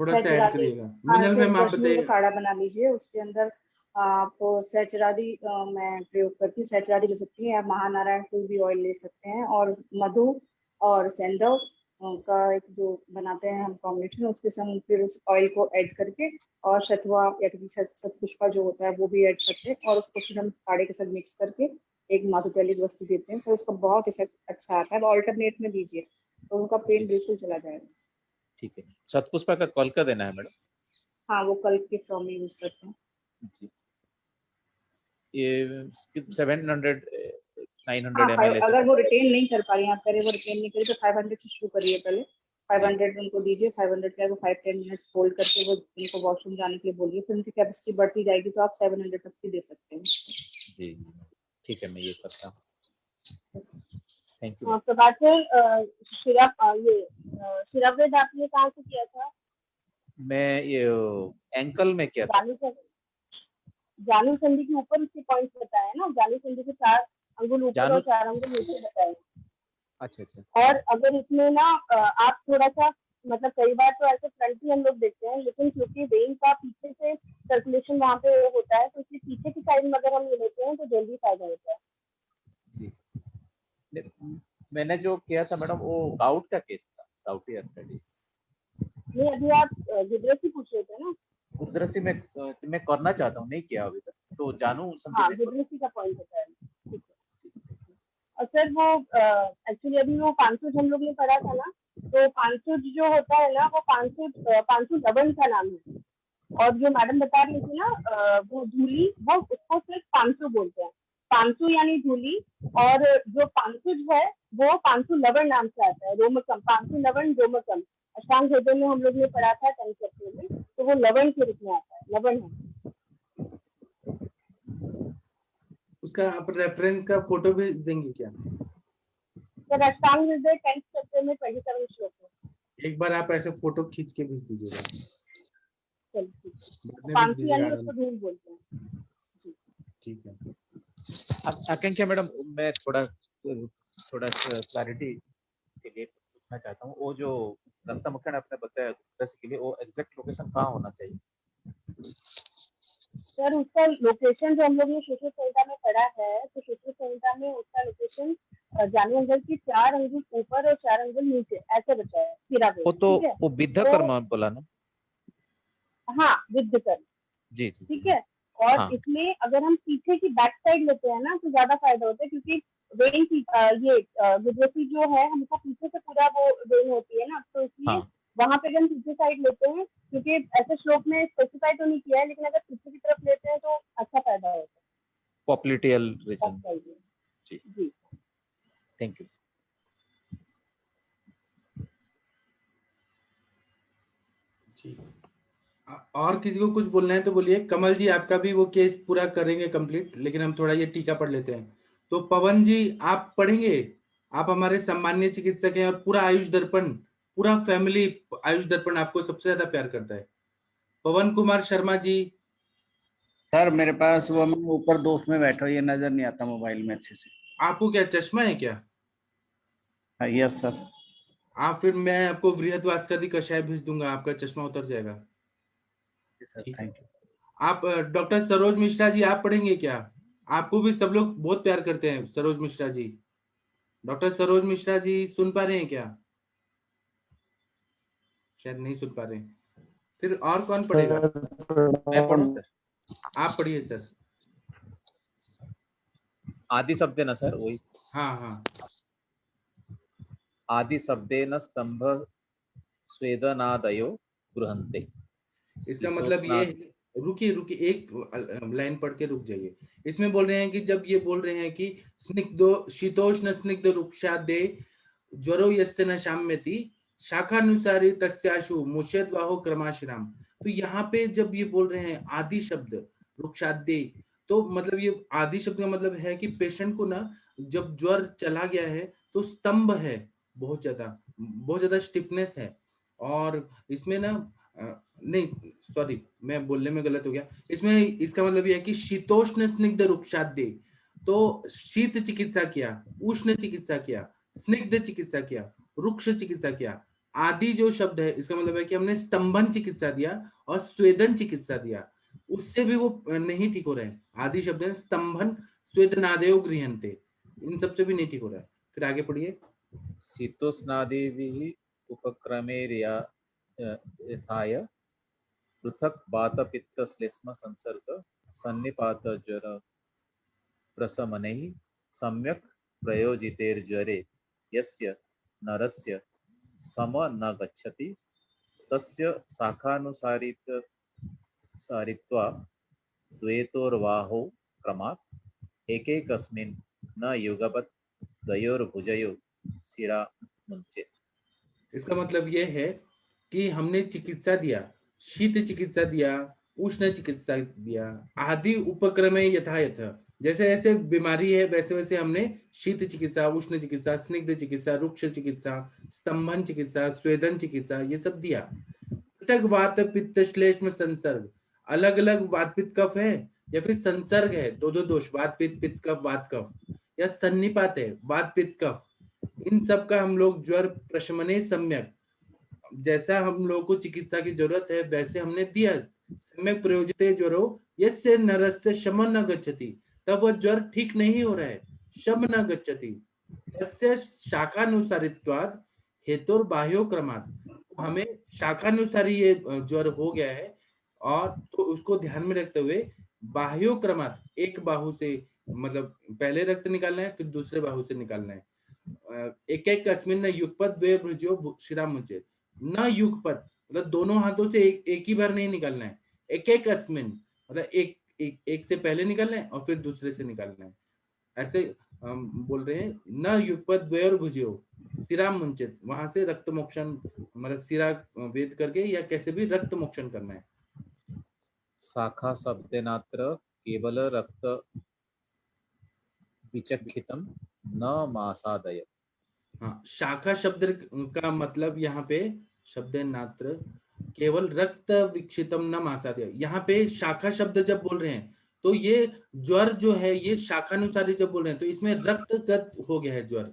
थोड़ा सा ऐड सहचरादी, करिएगा। हाँ मीनल सर, मैम आप दशमूल का बताइए। काढ़ा बना लीजिए, उसके अंदर आप सहचरादी मैं प्रयोग करती हूँ, सहचरादी ले सकती हैं, आप महानारायण कोई भी ऑयल ले सकते हैं, और मधु और सेंधव का एक जो बनाते हैं हम कॉम्बिनेशन, उसके संग फिर उस ऑयल को ऐड करके, और शतवा या कि शतपुष्पा जो होता है वो भी ऐड करते हैं, और उसको फिर हम काढ़े के साथ मिक्स करके एक माधुतैलिक वस्तु देते हैं सर, उसका बहुत इफेक्ट अच्छा आता है। ऑल्टरनेट में दीजिए तो उनका पेन बिल्कुल चला जाएगा। ठीक है, शतपुष्पा का कॉल का देना है मैडम? हाँ, वो कल के फॉर्म में यूज करते हैं जी, ये 700 900 हाँ। ml ऐसे अगर वो कुछ। रिटेन नहीं कर पा रही, आप करें वो रिटेन नहीं करी तो 500 से शुरू करिए पहले, 500 उनको दीजिए, 500 के 5-10 मिनट्स होल्ड करके वो उनको वॉशरूम जाने के लिए बोलिए, फिर उनकी कैपेसिटी बढ़ती जाएगी तो आप 700 तक की दे सकते हैं। जी ठीक है, मैं ये करता हूँ। Thank you. प्रभात सर, शिरावेद आपने कहाँ से किया था? मैं ये एंकल में क्या था? जानु संधि के ऊपर उसके पॉइंट्स बताए ना, जानु संधि के 4 अंगुल ऊपर और 4 अंगुल नीचे बताए। अच्छा अच्छा। और अगर इसमें ना आप थोड़ा सा मतलब कई बार तो ऐसे फ्रंट ही हम लोग देखते हैं, लेकिन क्योंकि वेन का पीछे से सर्कुलेशन वहाँ पे होता है, तो उसके पीछे की साइड में अगर हम ये लेते हैं तो जल्दी फायदा होता है। जी, मैंने जो किया था मैडम वो गाउट का केस था, गाउटी आर्थराइटिस। नहीं, अभी आप गिडरसी पूछ रहे थे ना? गिडरसी में मैं करना चाहता हूँ, नहीं किया अभी तक, तो जानू हाँ, गिडरसी का पॉइंट बताया। ठीक है। और सर वो एक्चुअली अभी वो 500 हम लोग ने पढ़ा था ना, तो 500 जो होता है ना वो 500 लवण का नाम है। और जो मैडम बता रही थी ना वो धूली, वो उसको सिर्फ 500 बोलते हैं। 500 यानी धूली, और जो 500 है वो 500 लवण नाम से आता है, रोमकम, 500 लवण रोमकम। अष्टांग हृदय में हम लोग ने पढ़ा था 10 चैप्टर में, तो वो लवण के रूप में आता है, लवण है। उसका आप रेफरेंस का फोटो भी देंगे क्या? सर अष्टांग हृदय 10 चैप्टर में 27 श्लोक है। एक बार आप ऐसे फोटो खींच के भेज दीजिएगा। चलिए, 500 यानी उसको धूल बोलते हैं। ठीक है। आकांक्षा मैडम, मैं थोड़ा क्लैरिटी के लिए पूछना चाहता हूँ, वो जो दत्ता आपने बताया के लिए वो एग्जैक्ट लोकेशन कहाँ होना चाहिए? सर उसका लोकेशन जो हम लोग ने शिशु संहिता में पढ़ा है, तो शिशु संहिता में उसका लोकेशन जानु अंगल की 4 अंगुल ऊपर और 4 अंगुल नीचे ऐसे बताया है, पिरामिड। वो तो वो विद्या कर्म बोला ना? हाँ, विद्या कर्म। जी, ठीक है। और हाँ। इसमें अगर हम पीछे की बैक साइड लेते हैं ना तो ज्यादा फायदा होता है, क्योंकि वेन की ये गिडरसी जो है हमको पीछे से पूरा वो वेन होती है ना, तो इसलिए हाँ। वहां पे हम पीछे साइड लेते हैं, क्योंकि ऐसे श्लोक में स्पेसिफाई तो नहीं किया है, लेकिन अगर पीछे की तरफ लेते हैं तो अच्छा फायदा होता है। Popliteal region. जी जी, थैंक यू। जी, और किसी को कुछ बोलना है तो बोलिए। कमल जी, आपका भी वो केस पूरा करेंगे कंप्लीट, लेकिन हम थोड़ा ये टीका पढ़ लेते हैं। तो पवन जी आप पढ़ेंगे? आप हमारे सम्मानीय चिकित्सक हैं और पूरा आयुष दर्पण, पूरा फैमिली आयुष दर्पण आपको सबसे ज्यादा प्यार करता है। पवन कुमार शर्मा जी। सर मेरे पास वो मैं ऊपर दोस्त में बैठा हूँ, ये नजर नहीं आता मोबाइल में अच्छे से। आपको क्या चश्मा है क्या? Yes sir. आप फिर मैं आपको वृहदवास्कदी कषाय भेज दूंगा, आपका चश्मा उतर जाएगा। Thank you. आप डॉक्टर सरोज मिश्रा जी आप पढ़ेंगे क्या? आपको भी सब लोग बहुत प्यार करते हैं, सरोज मिश्रा जी। डॉक्टर सरोज मिश्रा जी सुन पा रहे हैं क्या? शायद नहीं सुन पा रहे हैं। फिर और कौन पढ़ेगा? मैं पढ़ूं सर? आप पढ़िए सर। आदि शब्देन सर, वही। हाँ हाँ। आदि शब्देन स्तंभ स्वेदनादयो गृहन्ते। इसका मतलब ये, रुकिए एक लाइन पढ़ के रुक जाइए। इसमें बोल रहे हैं कि जब ये बोल रहे हैं कि स्निग्धो शीतोष्ण स्निग्ध रुक्षादे ज्वरो यस्य न शाम्यति शाखानुसारी तस्याशु मुष्यद्वाहो क्रमाश्राम। तो यहाँ पे जब ये बोल रहे हैं आदि शब्द रुक्षादे, तो मतलब ये आदि शब्द का मतलब है कि पेशेंट को ना जब ज्वर चला गया है तो स्तंभ है, बहुत ज्यादा स्टिफनेस है। और इसमें ना नहीं सॉरी, मैं बोलने में गलत हो गया। इसमें इसका मतलब यह है कि शीतोष्ण स्निग्ध रुक्षादे, तो शीत चिकित्सा किया, उष्ण चिकित्सा किया, स्निग्ध चिकित्सा किया, रुक्ष चिकित्सा किया। आदि जो शब्द है इसका मतलब है कि हमने स्तंभन चिकित्सा दिया और स्वेदन चिकित्सा दिया, उससे भी वो नहीं ठीक हो रहे हैं। आदि शब्द है स्तंभन स्वेदनादेव गृह्यन्ते, इन सबसे भी नहीं ठीक हो रहा है। फिर आगे पढ़िए। शीतोष्णादिभिः उपक्रमेर्या यथाय पृथक वात पित्त श्लेष्म संसर्ग सन्निपात ज्वर प्रशमनैः सम्यक् प्रयोजितेर्ज्वरे यस्य नरस्य सम न गच्छति तस्य शाखानुसारित्वा द्वैतोर्वाहो क्रमात् एकैकस्मिन् न युगपत् द्वयोर्भुजयोः शिरा मुञ्चेत्। इसका मतलब ये है कि हमने चिकित्सा दिया, शीत चिकित्सा दिया, उष्ण चिकित्सा दिया, आदि उपक्रमे यथायथ, जैसे जैसे बीमारी है वैसे वैसे हमने शीत चिकित्सा, उष्ण चिकित्सा, स्निग्ध चिकित्सा, रुक्ष चिकित्सा, स्तंभन चिकित्सा, स्वेदन चिकित्सा, ये सब दिया। पृथक वात पित्त श्लेष्म संसर्ग, अलग अलग वात पित्त कफ है या फिर संसर्ग है, दो दो दोष, वात पित्त पित्त कफ वात कफ, या सन्निपात है वात पित्त कफ, इन सब का हम लोग ज्वर प्रशमने सम्यक, जैसा हम लोगों को चिकित्सा की जरूरत है वैसे हमने दिया, सम्यक प्रयोजिते ज्वरो यस्य नरस्य शमन न गच्छति, तब वह ज्वर ठीक नहीं हो रहा है, शम न गच्छति, तस्य शाखानुसारित्वाद हेतुर बाह्यो क्रमात्, हमें शाखानुसारी ये ज्वर हो गया है और तो उसको ध्यान में रखते हुए बाह्यो क्रमात्, एक बाहु से मतलब पहले रक्त निकालना है फिर दूसरे बाहु से निकालना है, एक एक अस्मिन् न युगपत द्वे भुजो शिरामुचेत, न युगपत मतलब दोनों हाथों से एक ही बार नहीं निकालना है, एक एक अस्मिन् मतलब एक से पहले निकालना है और फिर दूसरे से निकालना है, ऐसे हम बोल रहे हैं। न युगपत द्वयोर भुजो सिरा मुंचित, वहां से रक्त मोक्षण मतलब सिरा वेद करके या कैसे भी रक्त मोक्षण करना है। शाखा शब्देनात्र केवल रक्त विचक्षितम न मासादय। हाँ, शाखा शब्द का मतलब यहाँ पे शब्देनात्र केवल रक्त विक्षितम न मासादय, यहाँ पे शाखा शब्द जब बोल रहे हैं तो ये ज्वर जो है ये शाखानुसारी जब बोल रहे हैं तो इसमें रक्तगत हो गया है ज्वर,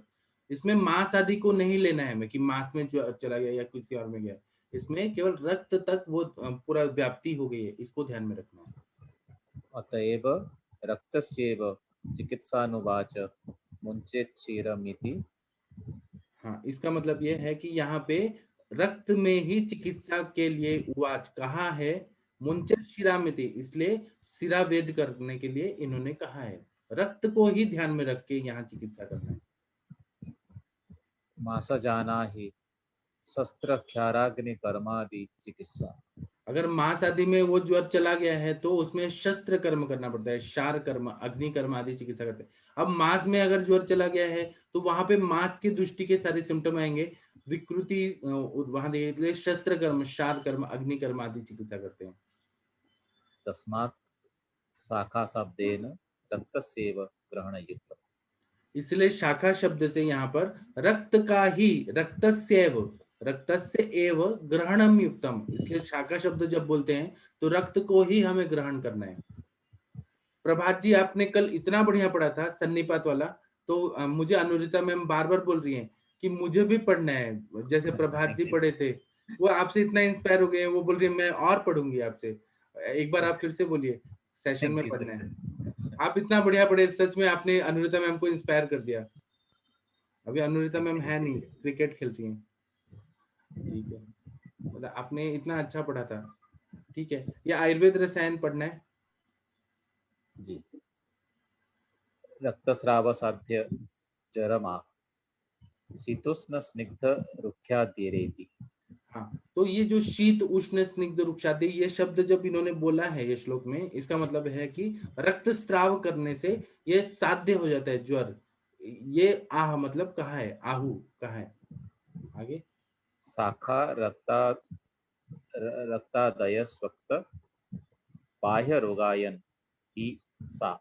इसमें मांस आदि को नहीं लेना है हमें कि मांस में ज्वर चला गया या किसी और में गया, इसमें केवल रक्त तक वो पूरा व्याप्ति हो गई है, इसको ध्यान में रखना है। अतएव रक्तस्येव चिकित्सानुवाच मुंचेत क्षीरमिति। हाँ, इसका मतलब ये है कि यहाँ पे रक्त में ही चिकित्सा के लिए उवाच कहा है, मुंचेत शिरामिति, इसलिए सिरा वेद करने के लिए इन्होंने कहा है, रक्त को ही ध्यान में रख के यहाँ चिकित्सा करना है। मासा जाना ही शस्त्र क्षाराग्नि कर्मादि चिकित्सा, अगर मांस आदि में वो ज्वर चला गया है तो उसमें शस्त्र कर्म करना पड़ता है, शार कर्म अग्नि कर्म आदि चिकित्सा करते हैं। अब मांस में अगर ज्वर चला गया है तो वहां पे मांस की दृष्टि के सारे सिम्टम आएंगे, विकृति वहां देखिए, शस्त्र कर्म शार कर्म अग्नि कर्म आदि चिकित्सा करते हैं। तस्मात् शाखा शब्देन रक्तस्येव ग्रहणयुक्त, इसलिए शाखा शब्द से यहाँ पर रक्त का ही, रक्तस्य एव ग्रहणम युक्तम, इसलिए शाखा शब्द जब बोलते हैं तो रक्त को ही हमें ग्रहण करना है। प्रभात जी, आपने कल इतना बढ़िया पढ़ा था सन्निपात वाला, तो मुझे अनुरिता मैम बार बार बोल रही हैं कि मुझे भी पढ़ना है, जैसे प्रभात जी पढ़े थे, वो आपसे इतना इंस्पायर हो गए हैं, वो बोल रही है मैं और पढ़ूंगी आपसे, एक बार आप फिर से बोलिए सेशन में पढ़ना है। आप इतना बढ़िया पढ़े, सच में आपने अनुरिता मैम को इंस्पायर कर दिया। अभी अनुरिता मैम है नहीं, क्रिकेट खेलती हैं, ठीक है, मतलब आपने इतना अच्छा पढ़ा था, ठीक है। ये आयुर्वेद रसायन पढ़ना है जी। रक्तस्राव साध्य चरमा शीतोष्ण स्निग्ध रुक्षादिरेति। हाँ, तो ये जो शीत उष्ण स्निग्ध रुक्षादि ये शब्द जब इन्होंने बोला है ये श्लोक में, इसका मतलब है कि रक्त स्राव करने से ये साध्य हो जाता है ज्वर। ये आह मतलब कहा है, आहू कहा है, आगे शाखा रक्तादय स्वक्त बाह्य रोगायन ही सा।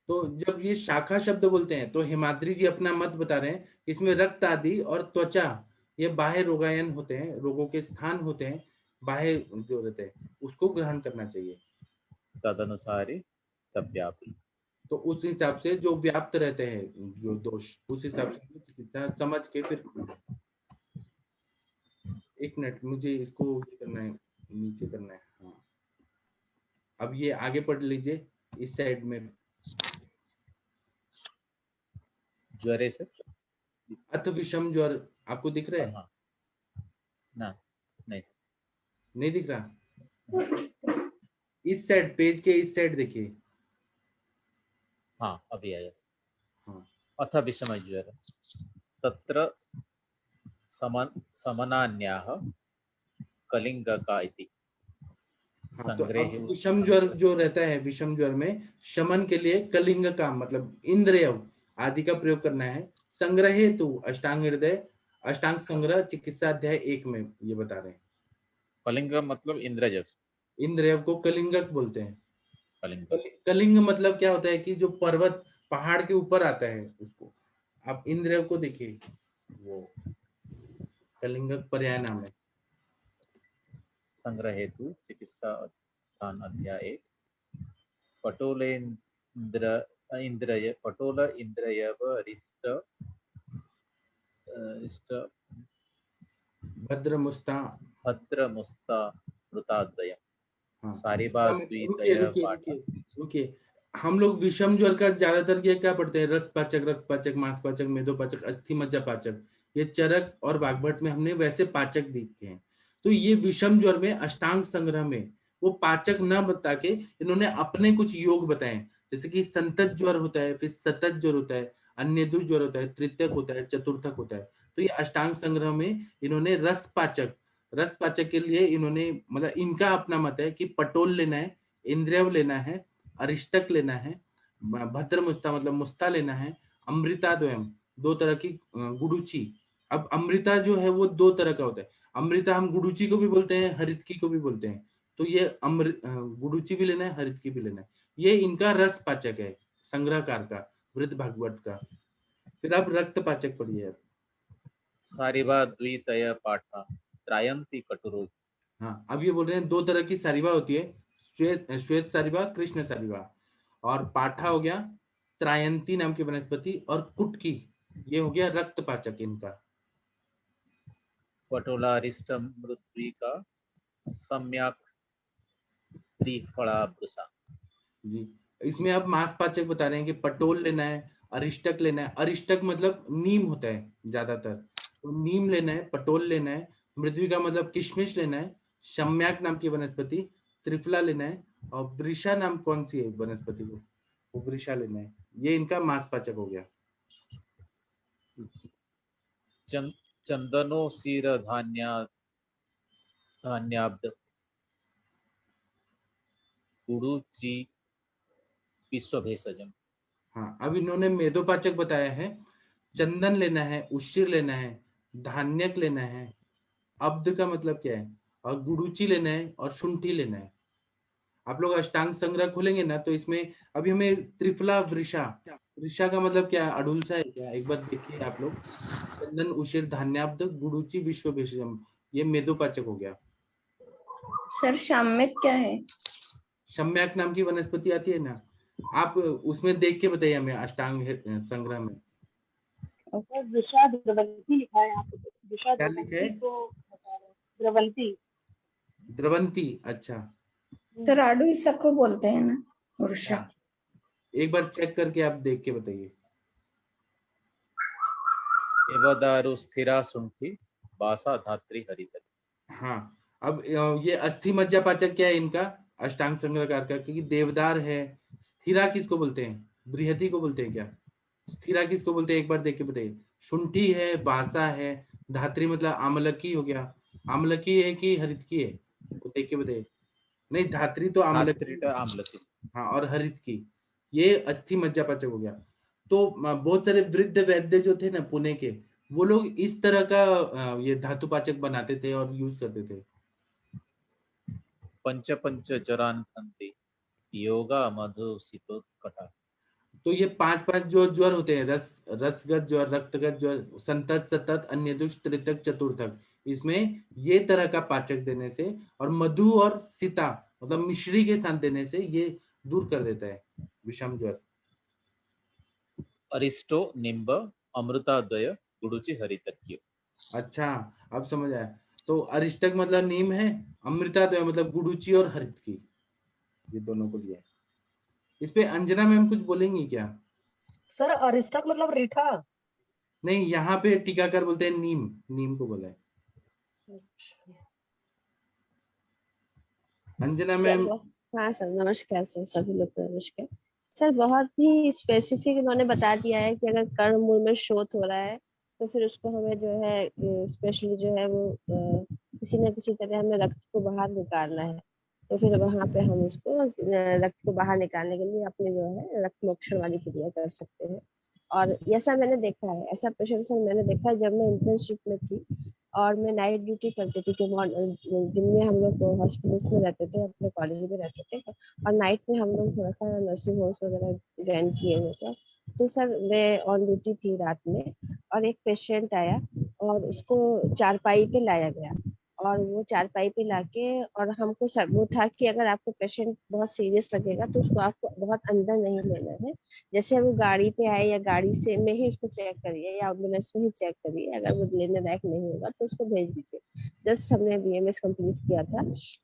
तो जब ये शाखा शब्द बोलते हैं तो हिमाद्री जी अपना मत बता रहे हैं, इसमें रक्त आदि और त्वचा ये बाह्य रोगायन होते हैं, रोगों के स्थान होते हैं, बाह्य जो रहते हैं उसको ग्रहण करना चाहिए। तदनुसारी तव्यापी, तो उस हिसाब से जो व्याप्त रहते हैं जो दोष, उस हिसाब से चिकित्सा समझ के फिर। एक मिनट, मुझे इसको ये करना है, नीचे करना है। हाँ, अब ये आगे पढ़ लीजिए इस साइड में। ज्वरे से अथ विषम ज्वर आपको दिख रहा है? हाँ। ना, नहीं दिख रहा? इस साइड, पेज के इस साइड देखिए। हाँ, अभी आया। हाँ, अथ विषम ज्वर तत्र समनान्याः कलिंगका इति। हाँ, तो अब विषम ज्वर जो रहता है, विषम ज्वर में शमन के लिए कलिंग का मतलब इंद्रियव आदि का प्रयोग करना है। संग्रहे तु अष्टांग हृदय अष्टांग संग्रह चिकित्सा अध्याय 1 में ये बता रहे हैं। कलिंग मतलब इंद्रियव, इंद्रियव को कलिंगक बोलते हैं। कलिंग कलिंग मतलब क्या होता है कि जो पर्वत पहाड़ के ऊपर आता है उसको, आप इंद्रियव को देखिए, वो कलिंगक पर्याय नाम है। संग्रह हेतु चिकित्सा स्थान अध्याय 1 पटोल इंद्रयव रिष्ट भद्रमुस्ता मृताद्वयम् हाँ सारिबा रुकिए द्वितय रुकिए पाठा। रुकिए रुकिए हम लोग विषम ज्वर का ज्यादातर ये क्या पढ़ते हैं? रस पाचक, रक्त पाचक, मांस पाचक, मेदो पाचक, अस्थि मज्जा पाचक। ये चरक और वाग्भट में हमने वैसे पाचक देखे हैं। तो ये विषम ज्वर में अष्टांग संग्रह में वो पाचक न बता के इन्होंने अपने कुछ योग बताए, जैसे कि संतत ज्वर होता है, फिर सतत ज्वर होता है, अन्यदुष ज्वर होता है, तृतीयक होता है, चतुर्थक होता है। तो ये अष्टांग संग्रह में इन्होंने रस पाचक के लिए इन्होंने मतलब इनका अपना मत है कि पटोल लेना है, इंद्रियव लेना है, अरिष्टक लेना है, भद्रमुस्ता मतलब मुस्ता लेना है, अमृता द्वयम 2 तरह की गुडुचि। अब अमृता जो है वो 2 तरह का होता है। अमृता हम गुडुचि को भी बोलते हैं, हरितकी को भी बोलते हैं। तो ये गुडुचि भी लेना है, हरितकी भी लेना है। ये इनका रस पाचक है, संग्रहकार का, वृद्ध भागवत का। फिर आप रक्त पाचक पढ़िए अब। सारिबा द्वितय पाठा त्रायंती कटुरो। हाँ, अब ये बोल रहे हैं 2 तरह की सारिबा होती है, श्वेत सारिबा, कृष्ण सारिबा। और पाठा हो गया त्रायंती नाम की वनस्पति, और कुटकी ये हो गया रक्त पाचक इनका। पटोलारिष्ट मृत्वी का सम्यक त्रिफला वृषा जी, इसमें आप मांस पाचक बता रहे हैं कि पटोल लेना है, अरिष्टक लेना है। अरिष्टक मतलब नीम होता है ज्यादातर, तो नीम लेना है, पटोल लेना है। मृद्वी का मतलब किशमिश लेना है, सम्यक नाम की वनस्पति, त्रिफला लेना है, और वृषा नाम कौन सी है वनस्पति को, वो वृषा लेना है। ये इनका मांस पाचक हो गया। चंदनो सीर धान्याब्द गुडुचि विश्व भेषजम। हाँ, अब इन्होंने मेदोपाचक बताया है। चंदन लेना है, उशिर लेना है, धान्यक लेना है, अब्द का मतलब क्या है, और गुडुचि लेना है, और शुंठी लेना है। आप लोग अष्टांग संग्रह खोलेंगे ना, तो इसमें अभी हमें त्रिफला वृषा का मतलब क्या है, अडुलसा है क्या? एक बार देखिए आप लोग। चंदन, उशिर, धान्याब्द, गुडुचि, विश्व भेषजम, ये मेदोपाचक हो गया। सर शाम्यक क्या है? सम्यक नाम की वनस्पति आती है ना, आप उसमें देख के बताइए हमें अष्टांग संग्रह में। वृषा द्रवंती लिखा है यहाँ पे। वृषा क्या लिखा है? द्रवंती। द्रवंती, अच्छा। सर अडुल्सा को बोलते हैं ना वृषा। एक बार चेक करके आप देख के बताइए। एवदारु स्थिरा शुंठी बासा धात्री हरितक। हाँ, अब ये अस्थि मज्जा पाचक क्या है इनका, अष्टांग संग्रहकार का? क्योंकि देवदार है। स्थिरा किसको बोलते हैं? बृहति को बोलते हैं क्या? स्थिरा किसको बोलते हैं, एक बार देख के बताइए। शुंठी है, बासा है, धात्री मतलब आमलकी हो गया। आमलकी है कि हरितकी है, वो देख के बताइए। नहीं, धात्री तो आमलकी। हाँ, और हरितकी, ये अस्थि मज्जा पाचक हो गया। तो बहुत सारे वृद्ध वैद्य जो थे ना पुणे के, वो लोग इस तरह का ये धातु पाचक बनाते थे और यूज करते थे। पंच जरान्ति योगा मधुसितोत्कटा। तो ये 5 जो ज्वर होते हैं, रसगत ज्वर, रक्तगत ज्वर, संतत, सतत, अन्यदुष, तृतीयक, चतुर्थक, इसमें ये तरह का पाचक देने से और मधु और सीता मतलब मिश्री के साथ देने से ये दूर कर देता है विषम ज्वर। अरिष्टो निम्ब अमृताद्वय गुडुचि हरितक्य। अच्छा, अब समझ आया। तो अरिष्टक मतलब नीम है, अमृताद्वय मतलब गुडुचि और हरितकी, ये दोनों को लिया है। इस पे अंजना मैम कुछ बोलेंगी क्या? सर अरिष्टक मतलब रीठा? नहीं, यहाँ पे टीकाकार बोलते हैं नीम को बोला है। अंजना मैम। हाँ सर, नमस्कार सर, सभी लोग को नमस्कार सर। बहुत ही स्पेसिफिक इन्होंने बता दिया है कि अगर कर्णमूल में शोथ हो रहा है तो फिर उसको हमें जो है स्पेशली जो है वो किसी न किसी तरह हमें रक्त को बाहर निकालना है। तो फिर वहाँ पे हम उसको रक्त को बाहर निकालने के लिए अपने जो है रक्त मोक्षण वाली क्रिया कर सकते हैं। और ऐसा मैंने देखा है, ऐसा पेशेंट सर मैंने देखा है जब मैं इंटर्नशिप में थी और मैं नाइट ड्यूटी करती थी। दिन में हम लोग हॉस्पिटल्स में रहते थे, अपने कॉलेज में रहते थे, और नाइट में हम लोग थोड़ा सा नर्सिंग होम्स वगैरह ज्वाइन किए हुए थे। तो सर मैं ऑन ड्यूटी थी रात में और एक पेशेंट आया और उसको चारपाई पे लाया गया और वो चारपाई पे लाके, और हमको सब वो था कि अगर आपको पेशेंट बहुत सीरियस लगेगा तो उसको आपको बहुत अंदर नहीं लेना है, जैसे वो गाड़ी पे आए या गाड़ी से में ही उसको चेक करिए या एम्बुलेंस में ही चेक करिए, अगर वो लेने लायक नहीं होगा तो उसको भेज दीजिए। जस्ट हमने BMS कंप्लीट किया था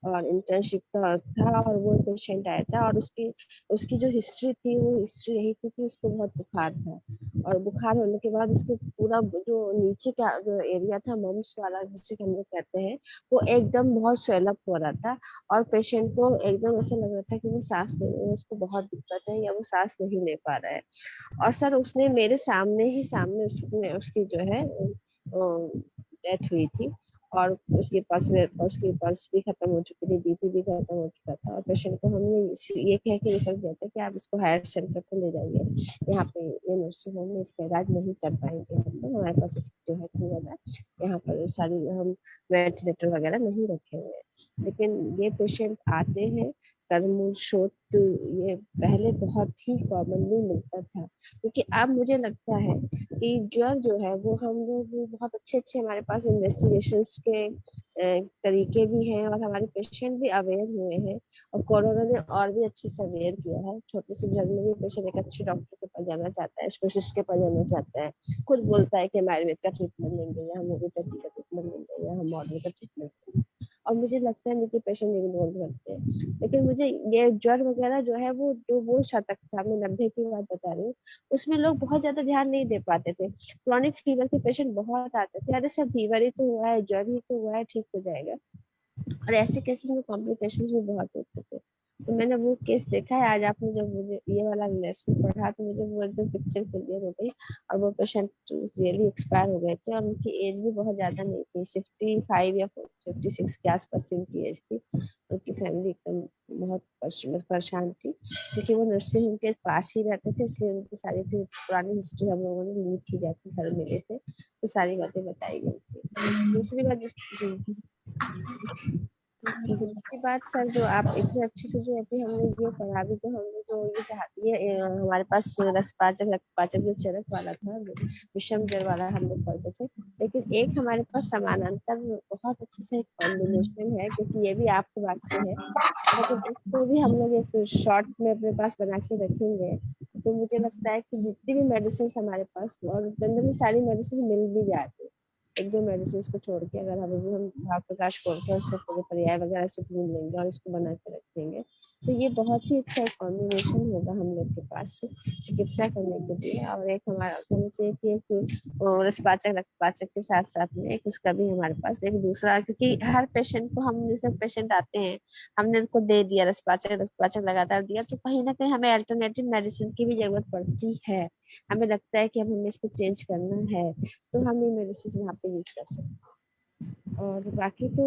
और इंटर्नशिप था और वो पेशेंट आया था और उसकी उसकी जो हिस्ट्री थी वो हिस्ट्री यही थी कि उसको बहुत बुखार था, और बुखार होने के बाद उसके पूरा जो नीचे का जो एरिया था मम्स वाला जिसे हम लोग कहते हैं, वो एकदम बहुत स्वेलअप हो रहा था और पेशेंट को एकदम ऐसा लग रहा था कि वो सांस लेने में उसको बहुत दिक्कत है या वो सांस नहीं ले पा रहा है। और सर उसने मेरे सामने उसकी जो है डेथ हुई थी, और उसके पल्स भी खत्म हो चुकी थी, BP भी खत्म हो चुका था, और पेशेंट को हमने ये कह के निकल दिया था कि आप इसको हायर सेंटर पे ले जाइए, यहाँ पे ये नर्सिंग होम में इसका इलाज नहीं कर पाएंगे हम लोग, हमारे पास जो है यहाँ पर सारी हम वेंटिलेटर वगैरह नहीं रखे हुए हैं। लेकिन ये पेशेंट आते हैं कर्मूल शोथ, ये पहले बहुत ही कॉमनली मिलता था, क्योंकि अब मुझे लगता है कि ज्वर जो है वो हम लोग बहुत अच्छे हमारे पास इन्वेस्टिगेशंस के तरीके भी हैं और हमारे पेशेंट भी अवेयर हुए हैं, और कोरोना ने और भी अच्छे से अवेयर किया है। छोटे से जन्म में भी पेशेंट एक अच्छे डॉक्टर के पास जाना चाहता है, स्पेशलिस्ट के पास जाना चाहता है, खुद बोलता है कि हम आयुर्वेद का ट्रीटमेंट लेंगे या हम होम्योपैथी का ट्रीटमेंट लेंगे या हम मॉडर्न का ट्रीटमेंट लेंगे, और मुझे लगता है कि पेशेंट इग्नोर करते हैं। लेकिन मुझे ये ज्वर वगैरह जो है वो शतक था, मैं 90 की बात बता रही हूँ, उसमें लोग बहुत ज्यादा ध्यान नहीं दे पाते थे। क्रॉनिक फीवर के पेशेंट बहुत आते थे, अरे सब फीवर ही तो हुआ है, ज्वर ही तो हुआ है, ठीक हो जाएगा, और ऐसे केसेस में कॉम्प्लिकेशंस भी बहुत होते थे। तो मैंने वो केस देखा है, आज आपने जब मुझे ये वाला लेसन पढ़ा तो मुझे वो एकदम पिक्चर क्लियर हो गई, और वो पेशेंट रियली एक्सपायर हो गए थे और उनकी एज भी बहुत ज्यादा नहीं थी, 55 या 56 के आसपास उनकी एज थी। उनकी फैमिली एकदम बहुत परेशान थी, क्योंकि वो नर्सिंग होम के पास ही रहते थे, इसलिए उनकी सारी पुरानी हिस्ट्री हम लोगों ने ली थी, जाके घर मिले थे तो सारी बातें बताई गई थी। दूसरी बात दूसरी बात सर, जो आप इतने अच्छे से जो अभी हमने ये पढ़ा भी, तो हमने जो ये चाहती है हमारे पास रक्तपाचक जो चरक वाला था, विषम जल वाला हम लोग पढ़ते थे, लेकिन एक हमारे पास समानांतर बहुत अच्छे से एक कॉम्बिनेशन है, क्योंकि ये भी आपको बाकी है, लेकिन इसको भी हम लोग एक शॉर्ट में अपने पास बना के रखेंगे, तो मुझे लगता है कि जितनी भी मेडिसिन हमारे पास, और जनरली सारी मेडिसिन मिल भी जाती है, एक दो मेडिसिन को छोड़ के, अगर हम भाव प्रकाश खोल के उससे पूरे पर्याय वगैरह से ढूंढ लेंगे और इसको बना के रखेंगे, तो ये बहुत ही अच्छा एक कॉम्बिनेशन होगा हम लोग के पास चिकित्सा करने के लिए। और एक हमारा होना चाहिए कि एक रक्तपाचक के साथ साथ में एक उसका भी हमारे पास एक दूसरा, क्योंकि हर पेशेंट को, हम जैसे पेशेंट आते हैं हमने उनको दे दिया रक्तपाचक लगातार दिया, तो कहीं ना कहीं हमें अल्टरनेटिव मेडिसिन की भी जरूरत पड़ती है, हमें लगता है कि अब हमें इसको चेंज करना है, तो हम ये मेडिसिन वहाँ पे यूज कर सकते हैं। और बाकी तो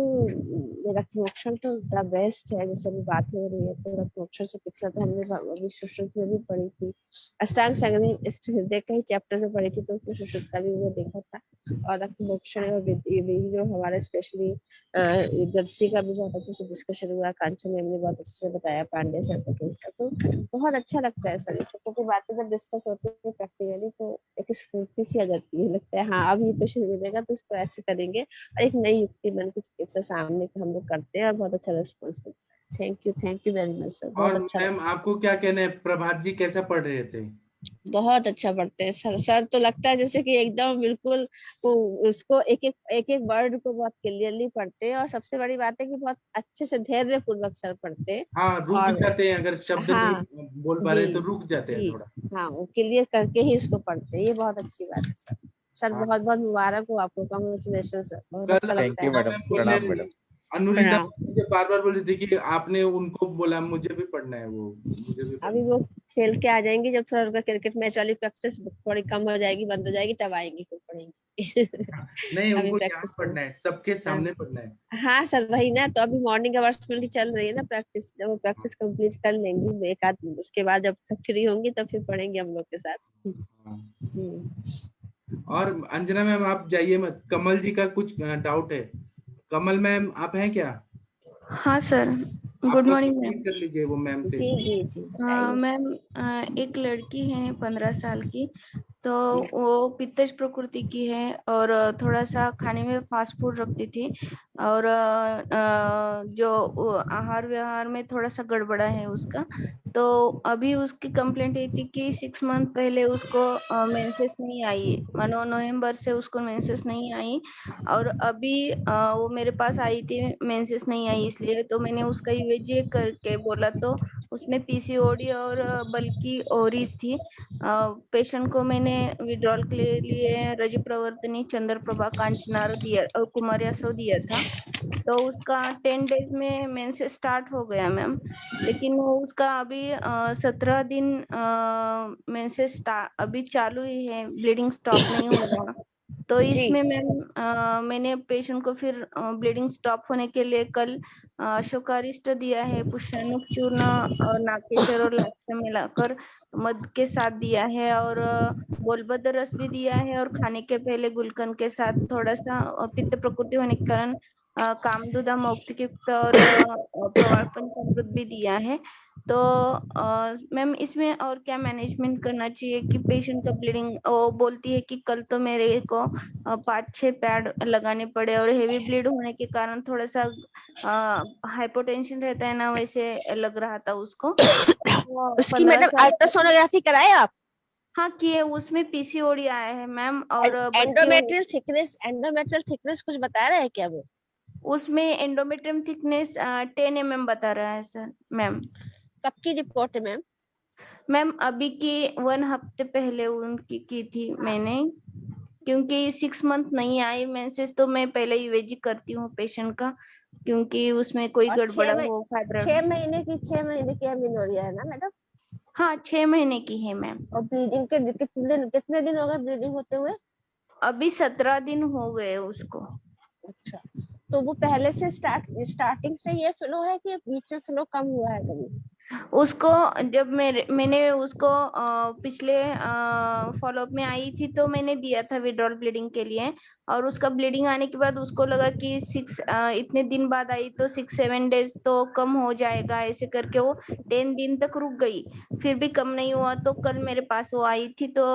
रक्तमोक्षण तो बड़ा बेस्ट है, जैसे अभी बात हो रही है तो रक्तमोक्षण चिकित्सा तो हमने अभी सुश्रुत में भी पढ़ी थी, अष्टांग संग्रह हृदय का ही चैप्टर से पढ़ी थी, तो उसमें सुश्रुत का भी वो देखा था, और रक्तमोक्षण और जो हमारे स्पेशली गदसी का भी बहुत अच्छे से डिस्कशन हुआ, कांचन मैम ने बहुत अच्छे से बताया, पांडे सर का केस था, तो बहुत अच्छा लगता है सर, क्योंकि बातें जब डिस्कस होती है प्रैक्टिकली तो एक स्फूर्ति सी आ जाती है, लगता है हाँ अब ये पेशेंट मिलेगा तो इसको ऐसे करेंगे, और एक नई युक्ति बन के चिकित्सा सामने हम लोग करते हैं, और बहुत अच्छा रिस्पॉन्स मिलता है। Thank you very much sir, बहुत और अच्छा मैम आपको क्या कहना है, प्रभात जी कैसा पढ़ रहे थे? बहुत अच्छा पढ़ते हैं सर तो लगता है जैसे कि एकदम बिल्कुल वो उसको एक वर्ड को बहुत क्लियरली पढ़ते हैं, और सबसे बड़ी बात है कि बहुत अच्छे से धैर्य पूर्वक सर पढ़ते हैं, हाँ, रुक और जाते हैं, अगर शब्द हाँ नहीं बोल पा रहे हैं तो रुक जाते हैं जी थोड़ा। हाँ, वो क्लियर करके ही उसको पढ़ते हैं, ये बहुत अच्छी बात है सर हाँ। बहुत बहुत मुबारक हो आपको, कांग्रेचुलेशन सर, बहुत अच्छा कल लगता है। मैम बोले, अनुरिता प्रणाम। मुझे बार-बार बोल रही थी कि आपने उनको बोला मुझे भी पढ़ना है, वो मुझे भी अभी वो खेल के आ जाएंगी, जब थोड़ा उनका क्रिकेट मैच वाली प्रैक्टिस थोड़ी कम हो जाएगी, बंद हो जाएगी, तब आएंगी फिर पढ़ेंगी। नहीं, अभी उनको यहाँ प्रैक्टिस पढ़ना है, सबके सामने पढ़ना है। हाँ सर वही ना, तो अभी मॉर्निंग आवर्स में चल रही है ना प्रैक्टिस, जब वो प्रैक्टिस कंप्लीट कर लेंगी एक आध, उसके बाद जब फ्री होंगी तब फिर पढ़ेंगे हम लोग के साथ जी। और अंजना मैम आप जाइए मत, कमल जी का कुछ डाउट है, कमल मैम आप हैं क्या? हाँ सर। Good morning ma'am. कर लीजिए वो मैम से। जी जी जी बताइए। मैम एक लड़की है 15 साल की, तो वो पित्तज प्रकृति की है और थोड़ा सा खाने में फास्ट फूड रखती थी और जो आहार व्यवहार में थोड़ा सा गड़बड़ा है उसका। तो अभी उसकी कंप्लेंट ये थी कि 6 मंथ पहले उसको मेंसेस नहीं आई, मानो नवंबर से उसको मेंसेस नहीं आई और अभी वो मेरे पास आई थी, मेंसेस नहीं आई इसलिए। तो मैंने उसका यूएजी करके बोला तो उसमें पीसीओडी और बल्कि ओरीज थी। पेशेंट को मैंने विड्रॉल के लिए रजि प्रवर्तनी, चंद्र प्रभा, कांचनार दिया और कुमारियासव दिया था। तो उसका 10 डेज में मेंसेस स्टार्ट हो गया मैम, लेकिन वो उसका अभी 17 दिन मेंसेस अभी चालू ही है, ब्लीडिंग स्टॉप नहीं हो रहा। तो जी इसमें मैम मैंने पेशेंट को फिर ब्लीडिंग स्टॉप होने के लिए कल अशोकारिष्ट दिया है, पुष्पानुक चूर्ण और नागकेशर और लाक्षा मिलाकर मध के साथ दिया है और गोलबद्ध रस भी दिया है और खाने के पहले गुलकंद के साथ थोड़ा सा पित्त प्रकृति होने के कारण कामदुदा मौक्तिकयुक्त और प्रवार्पण समृद्ध भी दिया है। तो मैम इसमें और क्या मैनेजमेंट करना चाहिए कि पेशेंट का ब्लीडिंग, वो बोलती है कि कल तो मेरे को 5-6 पैड लगाने पड़े और हेवी ब्लीड होने के कारण थोड़ा सा हाइपोटेंशन रहता है ना, वैसे लग रहा था उसको। तो उसकी 15 मैडम साल अल्ट्रासोनोग्राफी कराए आप? हाँ किए, उसमें पीसीओडी आया है मैम और एंडोमेट्रियल थिकनेस कुछ बता रहा है क्या वो? उसमें एंडोमेट्रियम थिकनेस 10 mm बता रहा है सर मैम। कब की रिपोर्ट है मैम? मैम अभी की 1 हफ्ते पहले उनकी की थी मैंने, क्योंकि 6 मंथ नहीं आई मेंसेस तो मैं पहले यूएजी करती हूँ पेशेंट का, क्योंकि उसमें कोई और गड़बड़ा हो फाइब्रोइड। 6 महीने की अमीनोरिया है ना मैडम? हाँ 6 महीने की है मैम। और ब्लीडिंग के कितने दिन हो गए ब्लीडिंग होते हुए? अभी 17 दिन हो गए उसको। अच्छा, तो वो पहले से स्टार्टिंग से ये फ्लो है कि बीच में फ्लो कम हुआ है कभी? उसको जब मैंने उसको पिछले फॉलोअप में आई थी तो मैंने दिया था विड्रॉल ब्लीडिंग के लिए, और उसका ब्लीडिंग आने के बाद उसको लगा कि इतने दिन बाद आई तो 6-7 डेज तो कम हो जाएगा, ऐसे करके वो 10 दिन तक रुक गई, फिर भी कम नहीं हुआ। तो कल मेरे पास वो आई थी तो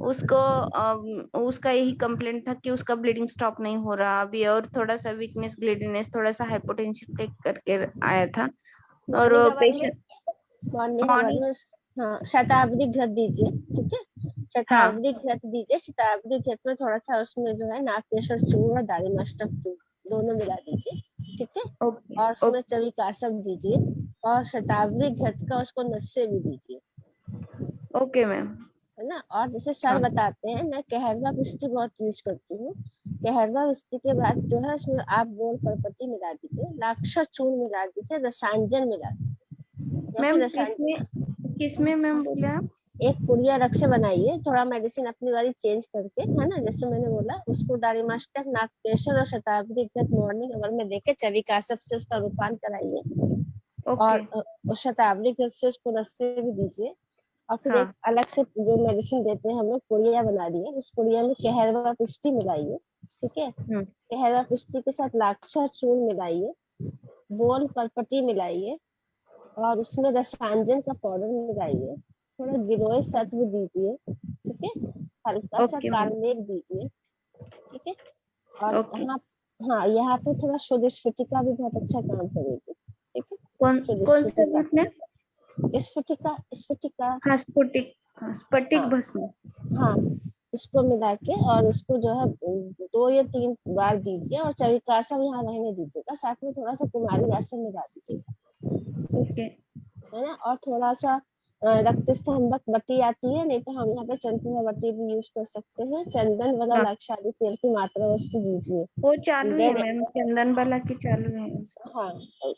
उसको उसका यही कंप्लेंट था कि उसका ब्लीडिंग स्टॉप नहीं हो रहा अभी और थोड़ा सा वीकनेस, ग्लिडीनेस, थोड़ा सा हाइपोटेंशन करके आया था। और पेशेंट मॉर्निंग आवर में हाँ शताब्दी घृत दीजिए, ठीक है? शताब्दी घृत दीजिए। शताब्दी घृत में थोड़ा सा उसमें जो है नागकेशर चूर्ण और दारिमाष्टक चूर्ण दोनों मिला दीजिए, ठीक है? और उसमें चविकासव दीजिए और शताब्दी घृत का उसको नस्से भी दीजिए। ओके मैम, है ना? और जैसे सर बताते हैं, मैं कहरवा विष्टि बहुत यूज करती हूँ। कहरवा विष्टि के बाद जो है उसमें आप गोल परपति मिला दीजिए, लाक्षा चूर्ण मिला दीजिए, रसांजन मिला दीजिए। मैम किसमें मैम बोले आप? एक पुड़िया रख से बनाइए, थोड़ा मेडिसिन अपनी वाली चेंज करके, है ना? जैसे मैंने बोला उसको दारिमाष्टक, नागकेशर और शताब्दी घृत मॉर्निंग अवर में देके चविकासव से उसका रूपान कराइए और शताब्दी घृत से उसको रस्से भी दीजिए। और फिर एक अलग से जो मेडिसिन देते हैं हम लोग, पुड़िया बना दिए, उस पुड़िया में कहरवा पिष्टी मिलाइए, ठीक है? कहरवा पिष्टी के साथ लाक्षा चूर्ण मिलाइए, बोल परपटी मिलाइए और उसमें रसांजन का पाउडर मिलाइए, थोड़ा गिलोय सत्व दीजिए, ठीक है? हल्का सा कार्बोनेट दीजिए, ठीक है? और यहाँ पे थोड़ा शुद्ध स्फटिका भी बहुत अच्छा काम करेगी, ठीक है? कौन सा स्फटिका स्फटिक भस्म, हाँ, इसको मिला के और उसको जो है 2 या 3 बार दीजिए और चविकासव यहाँ रहने दीजिएगा, साथ में थोड़ा सा कुमारी आसन मिला दीजिएगा, ओके? है ना? और थोड़ा सा रक्त स्तंभक बटी आती है, नहीं तो हम यहाँ पे चंदन बटी भी यूज कर सकते हैं। चंदन वाला लाक्षादी तेल की मात्रा वस्तु दीजिए, वो चालू है मैम, चंदन वाला की चालू है। हाँ,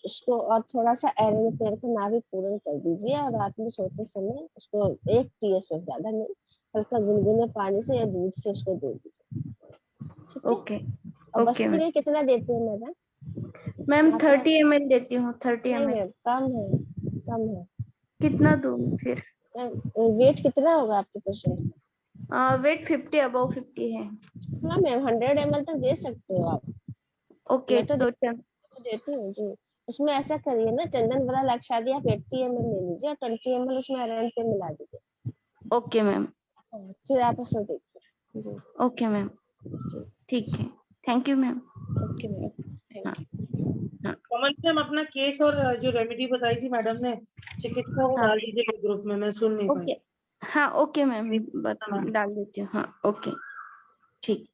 उसको और थोड़ा सा एरन तेल का नाभि पूर्ण कर दीजिए और रात में सोते समय उसको 1 TSF, ज्यादा नहीं, हल्का गुनगुने पानी से या दूध से उसको दे दीजिए, ठीक है? ओके। और बस्ती में कितना देते हैं मैडम? मैम 30 ml देती हूँ, 30 ml। नहीं, कम है। कितना दूं फिर? वेट कितना होगा आपके पेशेंट? वेट 50 अबव 50 है। हाँ मैम, 100 ml तक दे सकते हो आप। ओके, मैं तो देती हूँ जी। उसमें ऐसा करिए ना, चंदन वाला लक्षादी आप 80 ml ले लीजिए और 20 ml उसमें अरंड तेल मिला दीजिए। Okay ma'am. फिर आप उसको देखिए जी। ओके मैम, ठीक है, thank you ma'am. Okay ma'am, thank you. Kamal ma'am अपना केस और जो रेमेडी बताई थी मैडम ने चिकित्सा, वो हाँ। डाल दीजिए ग्रुप में, मैं सुन नहीं पाई। ओके, हाँ ओके मैम, मैम। डाल देती हूँ। हाँ ओके, ठीक,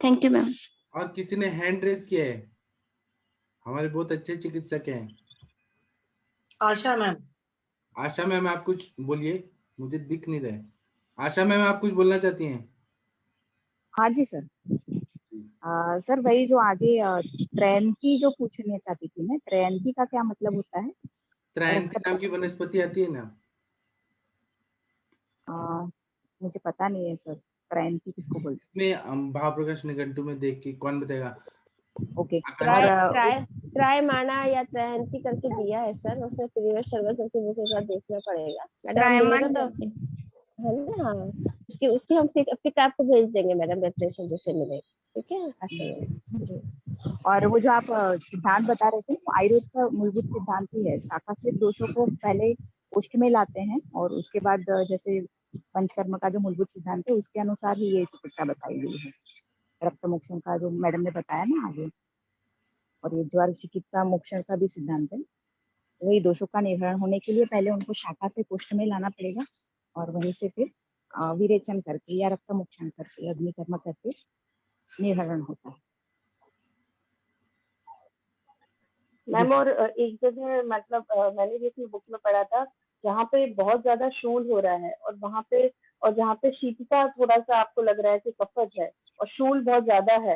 थैंक यू मैम। और किसी ने हैंड रेज किया है? हमारे बहुत अच्छे चिकित्सक हैं। आशा मैम। आशा मैम आप कुछ बोलिए, मुझे दिख नहीं रहा है। आशा मैम आप कुछ बोलना चाहती हैं? हाँ जी सर। सर वही जो आगे ट्रैंथी जो पूछना चाहती थी मैं, ट्रैंथी का क्या मतलब होता है? त्रयंती नाम की वनस्पति आती है ना? मुझे पता नहीं है सर, ट्रैंथी किसको बोलते इसमें भावप्रकाश निघंटु में देख के कौन बताएगा? हैं? ओके। ट्राई और ट्राई ट्राई माना या ट्रायंती करके दिया है सर, उसमें प्रीवियस सर्वर सर की बुक एक बार देखना पड़ेगा मैडम। हम मिलेगा तो है ना, हाँ उसकी उसकी हम पिक आपको भेज देंगे मैडम, रेफरेंस जैसे मिले, ठीक है आशा जी। और वो जो आप सिद्धांत बता रहे थे, वो आयुर्वेद का मूलभूत सिद्धांत ही है। शाखा से दोषों को पहले उष्ट में लाते हैं और उसके बाद जैसे पंचकर्म का जो मूलभूत सिद्धांत है उसके अनुसार ही ये चिकित्सा बताई गई है। रक्त मोक्षण का जो मैडम ने बताया ना आगे, और ये ज्वर चिकित्सा मोक्षण का भी सिद्धांत है। वही दोषों का निर्हरण होने के लिए पहले उनको शाखा से कुष्ठ में लाना पड़ेगा और वहीं से फिर विरेचन करके या रक्त मोक्षण करके अग्निकर्म करके निर्हरण होता है। मैम और एक जगह मतलब मैंने भी अपनी बुक में पढ़ा था, जहाँ पे बहुत ज्यादा शूल हो रहा है और वहाँ पे, और जहाँ पे शीतता थोड़ा सा आपको लग रहा है कि कफज है और शूल बहुत ज्यादा है,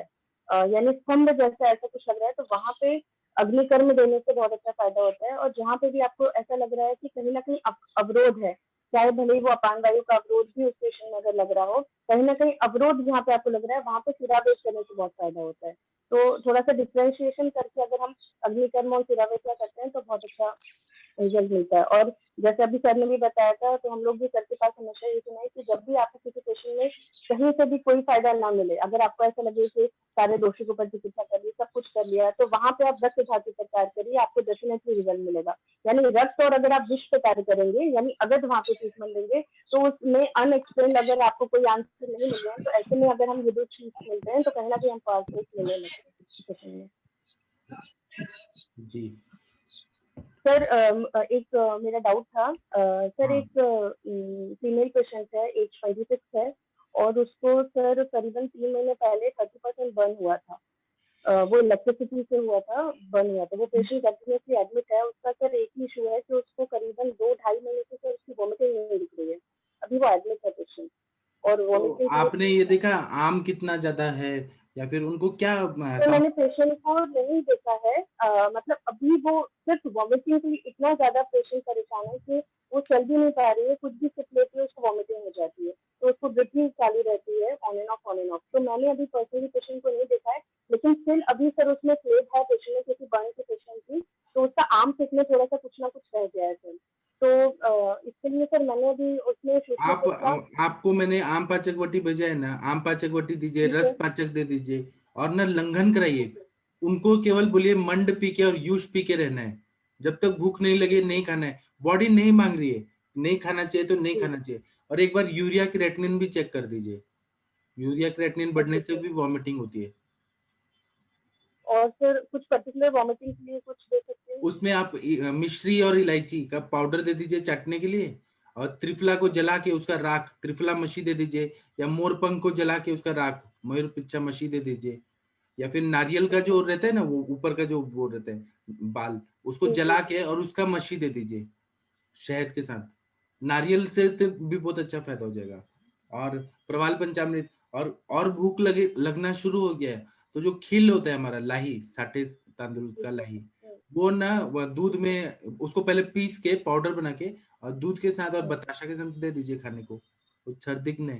यानी स्तंभ जैसा ऐसा कुछ लग रहा है, तो वहाँ पे अग्निकर्म देने से बहुत अच्छा फायदा होता है। और जहाँ पे भी आपको ऐसा लग रहा है कि कहीं ना कहीं अवरोध है, चाहे भले ही वो अपान वायु का अवरोध भी उस पेशेंट में अगर लग रहा हो, कहीं ना कहीं अवरोध जहाँ पे आपको लग रहा है वहाँ पे सिरावेश करने से बहुत फायदा होता है। तो थोड़ा सा डिफ्रेंशिएशन करके अगर हम अग्निकर्म और सिरावेश करते हैं तो बहुत अच्छा रिजल्ट मिलता है। और जैसे अभी सर ने भी बताया था, तो हम लोग भी सर के पास हमेशा ये सुना है कि जब भी आपको किसी पेशेंट में कहीं से भी कोई फायदा ना मिले, अगर आपको ऐसा लगे कि सारे दोषों के ऊपर चिकित्सा कर ली, सब कुछ कर लिया, तो वहां पे आप रक्त धातु पर कार्य करिए, आपको डेफिनेटली रिजल्ट मिलेगा। यानी रक्त, और अगर आप विष पे कार्य करेंगे यानी अगर वहां पे ट्रीटमेंट देंगे, तो उसमें अनएक्सप्लेन अगर आपको कोई आंसर नहीं मिल रहा है, तो ऐसे में अगर हम विद्युत चीज मिलते हैं तो कहीं ना कहीं हम पास मिले लगते हैं। जी सर एक मेरा डाउट था सर, एक फीमेल पेशेंट है, एज 26 है, और उसको सर करीबन 3 महीने पहले 30% बर्न हुआ था। वो इलेक्ट्रिसिटी से हुआ था, बर्न हुआ था। वो पेशेंट कंटिन्यूसली एडमिट है। उसका सर एक ही इशू है कि उसको करीबन 2-2.5 महीने से सर उसकी वॉमिटिंग नहीं दिख रही है। अभी वो एडमिट है पेशेंट, और तो वॉमिटिंग आपने ये देखा आम कितना ज्यादा है या फिर उनको क्या तो मैंने पेशेंट को नहीं देखा है, मतलब अभी वो सिर्फ वॉमिटिंग के लिए इतना ज्यादा पेशेंट परेशान है कि वो चल भी नहीं पा रही है, कुछ भी सिप लेती है उसको वॉमिटिंग हो जाती है, तो उसको ड्रिपिंग चालू रहती है on end of on end of. तो मैंने अभी पर्सनली पेशेंट को नहीं देखा है, लेकिन स्टिल अभी सर उसमें फ्लेब है पेशेंट में, क्योंकि बर्न के पेशेंट थी, तो उसका आर्म सिक में थोड़ा सा कुछ ना कुछ रह गया है सर। तो इसके लिए सर मैंने अभी उसमें आपको मैंने आम पाचक वटी भेजा है ना, आम पाचक वटी दीजिए, ठीक है। रस पाचक दे दीजिए और ना लंघन कराइए। उनको केवल बोलिए मंड पी के और यूश पी के रहना है। जब तक भूख नहीं लगे नहीं खाना है। बॉडी नहीं मांग रही है, नहीं खाना चाहिए तो नहीं खाना चाहिए। और एक बार यूरिया क्रेटिनिन भी चेक कर दीजिए। यूरिया क्रेटिनिन बढ़ने से भी वॉमिटिंग होती है। और फिर कुछ पर्टिकुलर वॉमिटिंग के लिए कुछ दे सकते हैं? उसमें आप मिश्री और इलायची का पाउडर दे दीजिए चाटने के लिए, और त्रिफला को जला के उसका राख, त्रिफला मशी दे दीजिए, या मोरपंख को जला के उसका राख, मयूर पिच्छा मशी दे दीजिए, या फिर नारियल का जो रहता है ना, वो ऊपर का जो वो रहता है बाल, उसको जला के और उसका मशी दे दीजिए शहद के साथ। नारियल से तो भी बहुत अच्छा फायदा हो जाएगा। और प्रवाल पंचामृत, और भूख लगना शुरू हो गया है तो जो खील होता है हमारा लाही, साटे तांदुल का लाही, वो ना वो दूध में उसको पहले पीस के पाउडर बना के और दूध के साथ और बताशा के साथ दे दीजिए खाने को, तो छर्दिक नहीं।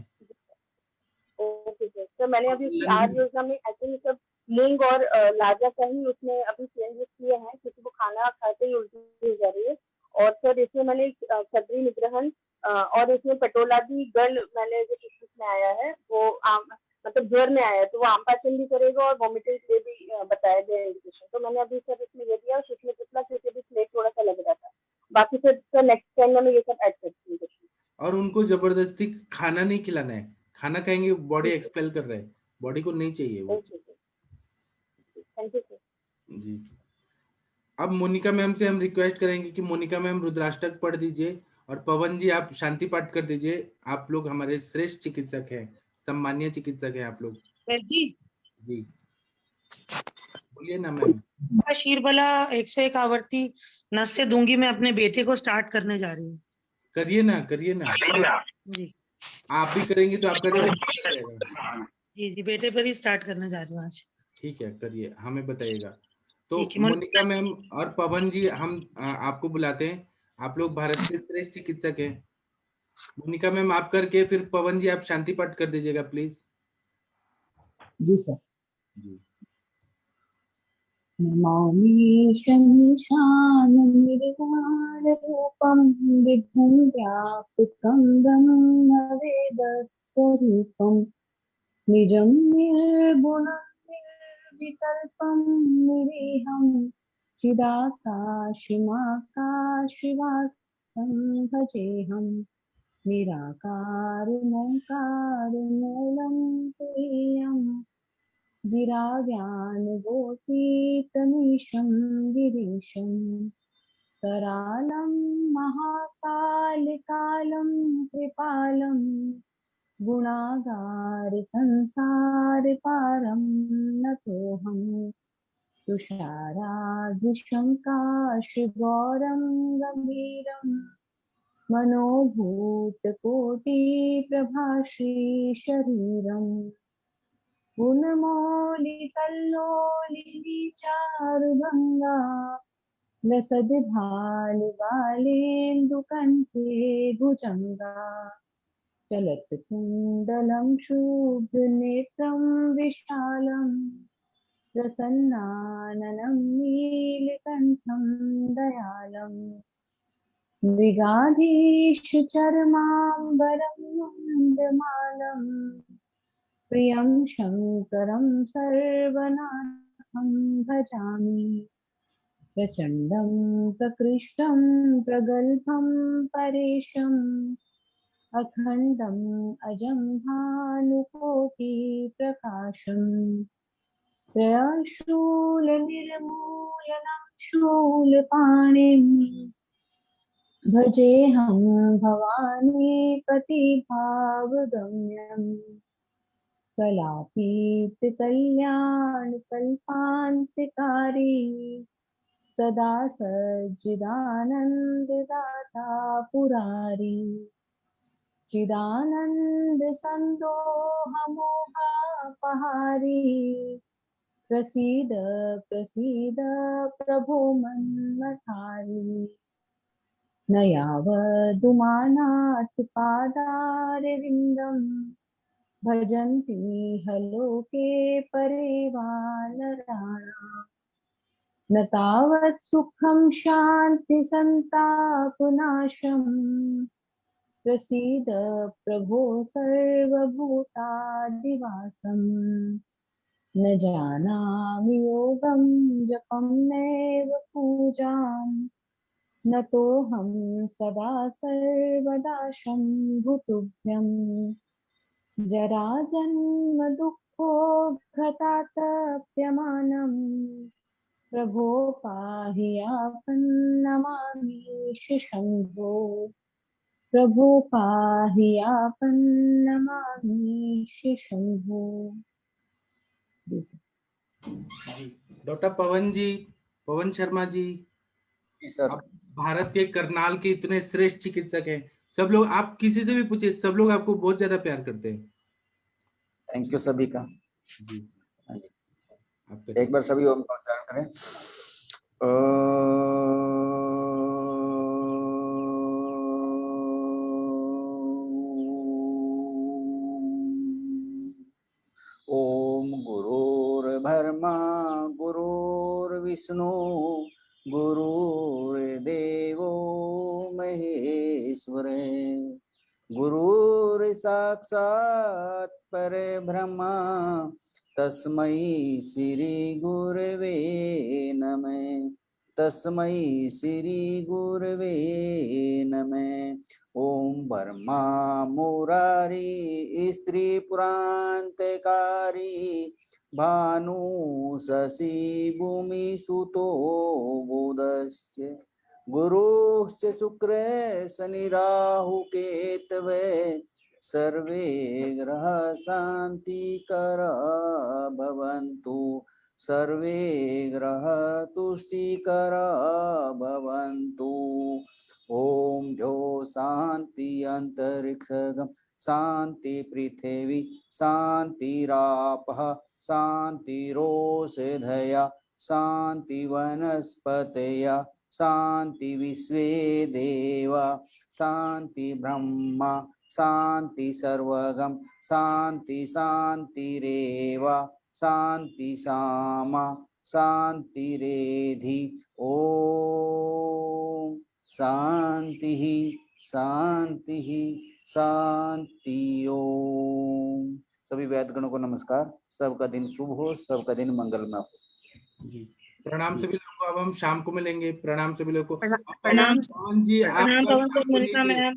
Okay sir. तो मैंने अभी उसकी आहार योजना में एक्चुअली सब मूंग और लाजा का ही उसमें अभी चेंजेस किए हैं, क्योंकि वो खाना खाते ही उल्टी हो जा रही है। और सर इसमें मैंने खतरी निग्रहण और इसमें पटोलादी गल मैंने जो में आया है वो आम मतलब ज्वर में आया है, तो वो आम पाचन भी करेगा और वॉमिटिंग के लिए भी बताए थे इंजेक्शन, तो मैंने अभी सर इसमें ये दिया और शीत में पिछला क्योंकि अभी स्लेट थोड़ा सा लग रहा था, बाकी फिर सर नेक्स्ट टाइम में ये सब ऐड करती हूँ इंजेक्शन। और उनको जबरदस्ती खाना नहीं खिलाना है, खाना खाएंगे बॉडी एक्सपेल कर रहा है, बॉडी को नहीं चाहिए वो। Thank you sir. जी, अब मोनिका मैम से हम रिक्वेस्ट करेंगे कि मोनिका मैम रुद्राष्टक पढ़ दीजिए और पवन जी आप शांति पाठ कर दीजिए। आप लोग हमारे श्रेष्ठ चिकित्सक हैं, सम्मानीय चिकित्सक हैं आप लोग। जी बोलिए ना मैम। शीरबला 101 आवर्ती नस से दूंगी, मैं अपने बेटे को स्टार्ट करने जा रही हूँ। करिए ना, करिए ना। जी आप भी करेंगे तो आपका जाएगा। जी बेटे पर ही स्टार्ट करने जा रही हूँ आज। ठीक है, करिए, हमें बताइएगा। तो ठीक है, मोनिका मैम और पवन जी हम आपको बुलाते हैं, आप लोग भारत के श्रेष्ठ चिकित्सक हैं। मोनिका मैम आप करके, फिर पवन जी आप शांति पाठ कर दीजिएगा प्लीज। Ji sir. जी। नमामि शमीशाननिर्वाणरूपं विभुं व्यापकं ब्रह्मवेदस्वरूपं निजं निर्गुणं निर्विकल्पं निरीहं चिदाकाशिमाकाशिवासं भजेऽहं निराकारमोङ्कारमूलं तुरीयम् गिराव्यानुगोपीतमीशं गिरीशं करालं महाकालिकालं कृपालं गुणागारसंसारपारं नतोऽहं तुषाराद्रिशङ्काशगौरं गम्भीरं मनोभूतकोटिप्रभाश्रीशरीरम् गुणमौलिकल्लोलिनी चारुगङ्गा लसद्भालुबालेन्दुकण्ठे भुजङ्गा चलत्कुण्डलं शुभ्रनेत्रं विशालं प्रसन्नाननं नीलकण्ठं दयालम् मृगाधीशचर्माम्बरं मन्दमालम् प्रियं शङ्करं सर्वनाथं भजामि प्रचण्डं प्रकृष्टं प्रगल्भं परेशम् अखण्डम् अजं भानुकोटिप्रकाशम् त्रयशूलनिर्मूलनं शूलपाणिं भजेऽहं भवानी पतिभावगम्यम् कलातीत कल्याण कल्पान्तिकारी सदा सच्चिदानन्ददाता पुरारी चिदानन्द सन्दोहमोहापहारी प्रसीद प्रसीद प्रभो मन्मथारी न यावदुमानाथ पादारविन्दम् भजन्ति हलोके परिवानराणाम् न तावत् सुखं शान्ति सन्तापनाशम् प्रसीद प्रभो सर्वभूतादिवासम् न जानामि योगं जपं नैव पूजाम् न तोऽहं सदा सर्वदा शम्भुतुभ्यम् जराजन्म दुःखो घटातप्यमानम् प्रभो पाहि आपन्नमामीश शम्भो प्रभो पाहि आपन्नमामीश शम्भो। डॉक्टर पवन जी, पवन शर्मा जी, आप भारत के करनाल के इतने श्रेष्ठ चिकित्सक हैं, सब लोग, आप किसी से भी पूछिए, सब लोग आपको बहुत ज्यादा प्यार करते हैं। थैंक यू सभी का। जी एक बार सभी ओम का उच्चारण करें। ओम गुरुर्ब्रह्मा गुरुर्विष्णु गुरुर्देवो महेश्वर गुरुर्साक्षात् परब्रह्म तस्मै श्री गुरवे नमः। तस्मै श्री गुरवे नमः। ओम ब्रह्मा मुरारी स्त्री पुरांतकारी भानु शशि भूमि सुतो बुधस्य गुरुश्च शुक्र शनि राहु केतवे सर्वे ग्रह शांतिकर भवन्तु। सर्वे ग्रह तुष्टिकर भवन्तु। ओम जो शांति अंतरिक्षगम शांति पृथ्वी शांतिरापः शांतिरोषधया शांति वनस्पतया शांति विश्वे देवा शांति ब्रह्मा शांति सर्वगम शांति शांतिरेव शांति सामा शांतिरेधि। ओम शांति शांति शांति। ओम। सभी वैदगणों को नमस्कार। सबका दिन शुभ हो, सबका दिन मंगलमय हो। जी प्रणाम सभी लोगों को। अब हम शाम को मिलेंगे। प्रणाम सभी लोगों को। प्रणाम पवन जी आप प्रणाम कल पवन शाम सर, को मनीषा नहीं थे। मैम।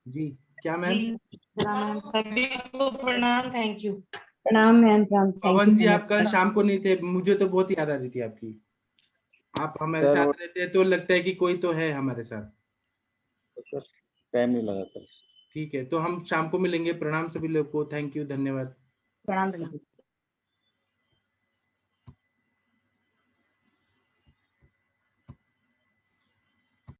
जी क्या मैम? प्रणाम सभी को, प्रणाम, थैंक यू। प्रणाम मैम, प्रणाम, थैंक पवन यू जी सो आप कल मच। शाम को नहीं थे, मुझे तो बहुत याद आ रही थी आपकी। आप हमारे सर, साथ रहते हैं तो लगता है कि कोई तो है हमारे साथ। सर टाइम नहीं लगा था। ठीक है तो हम शाम को मिलेंगे। प्रणाम सभी लोगों को। थैंक यू, धन्यवाद। प्रणाम।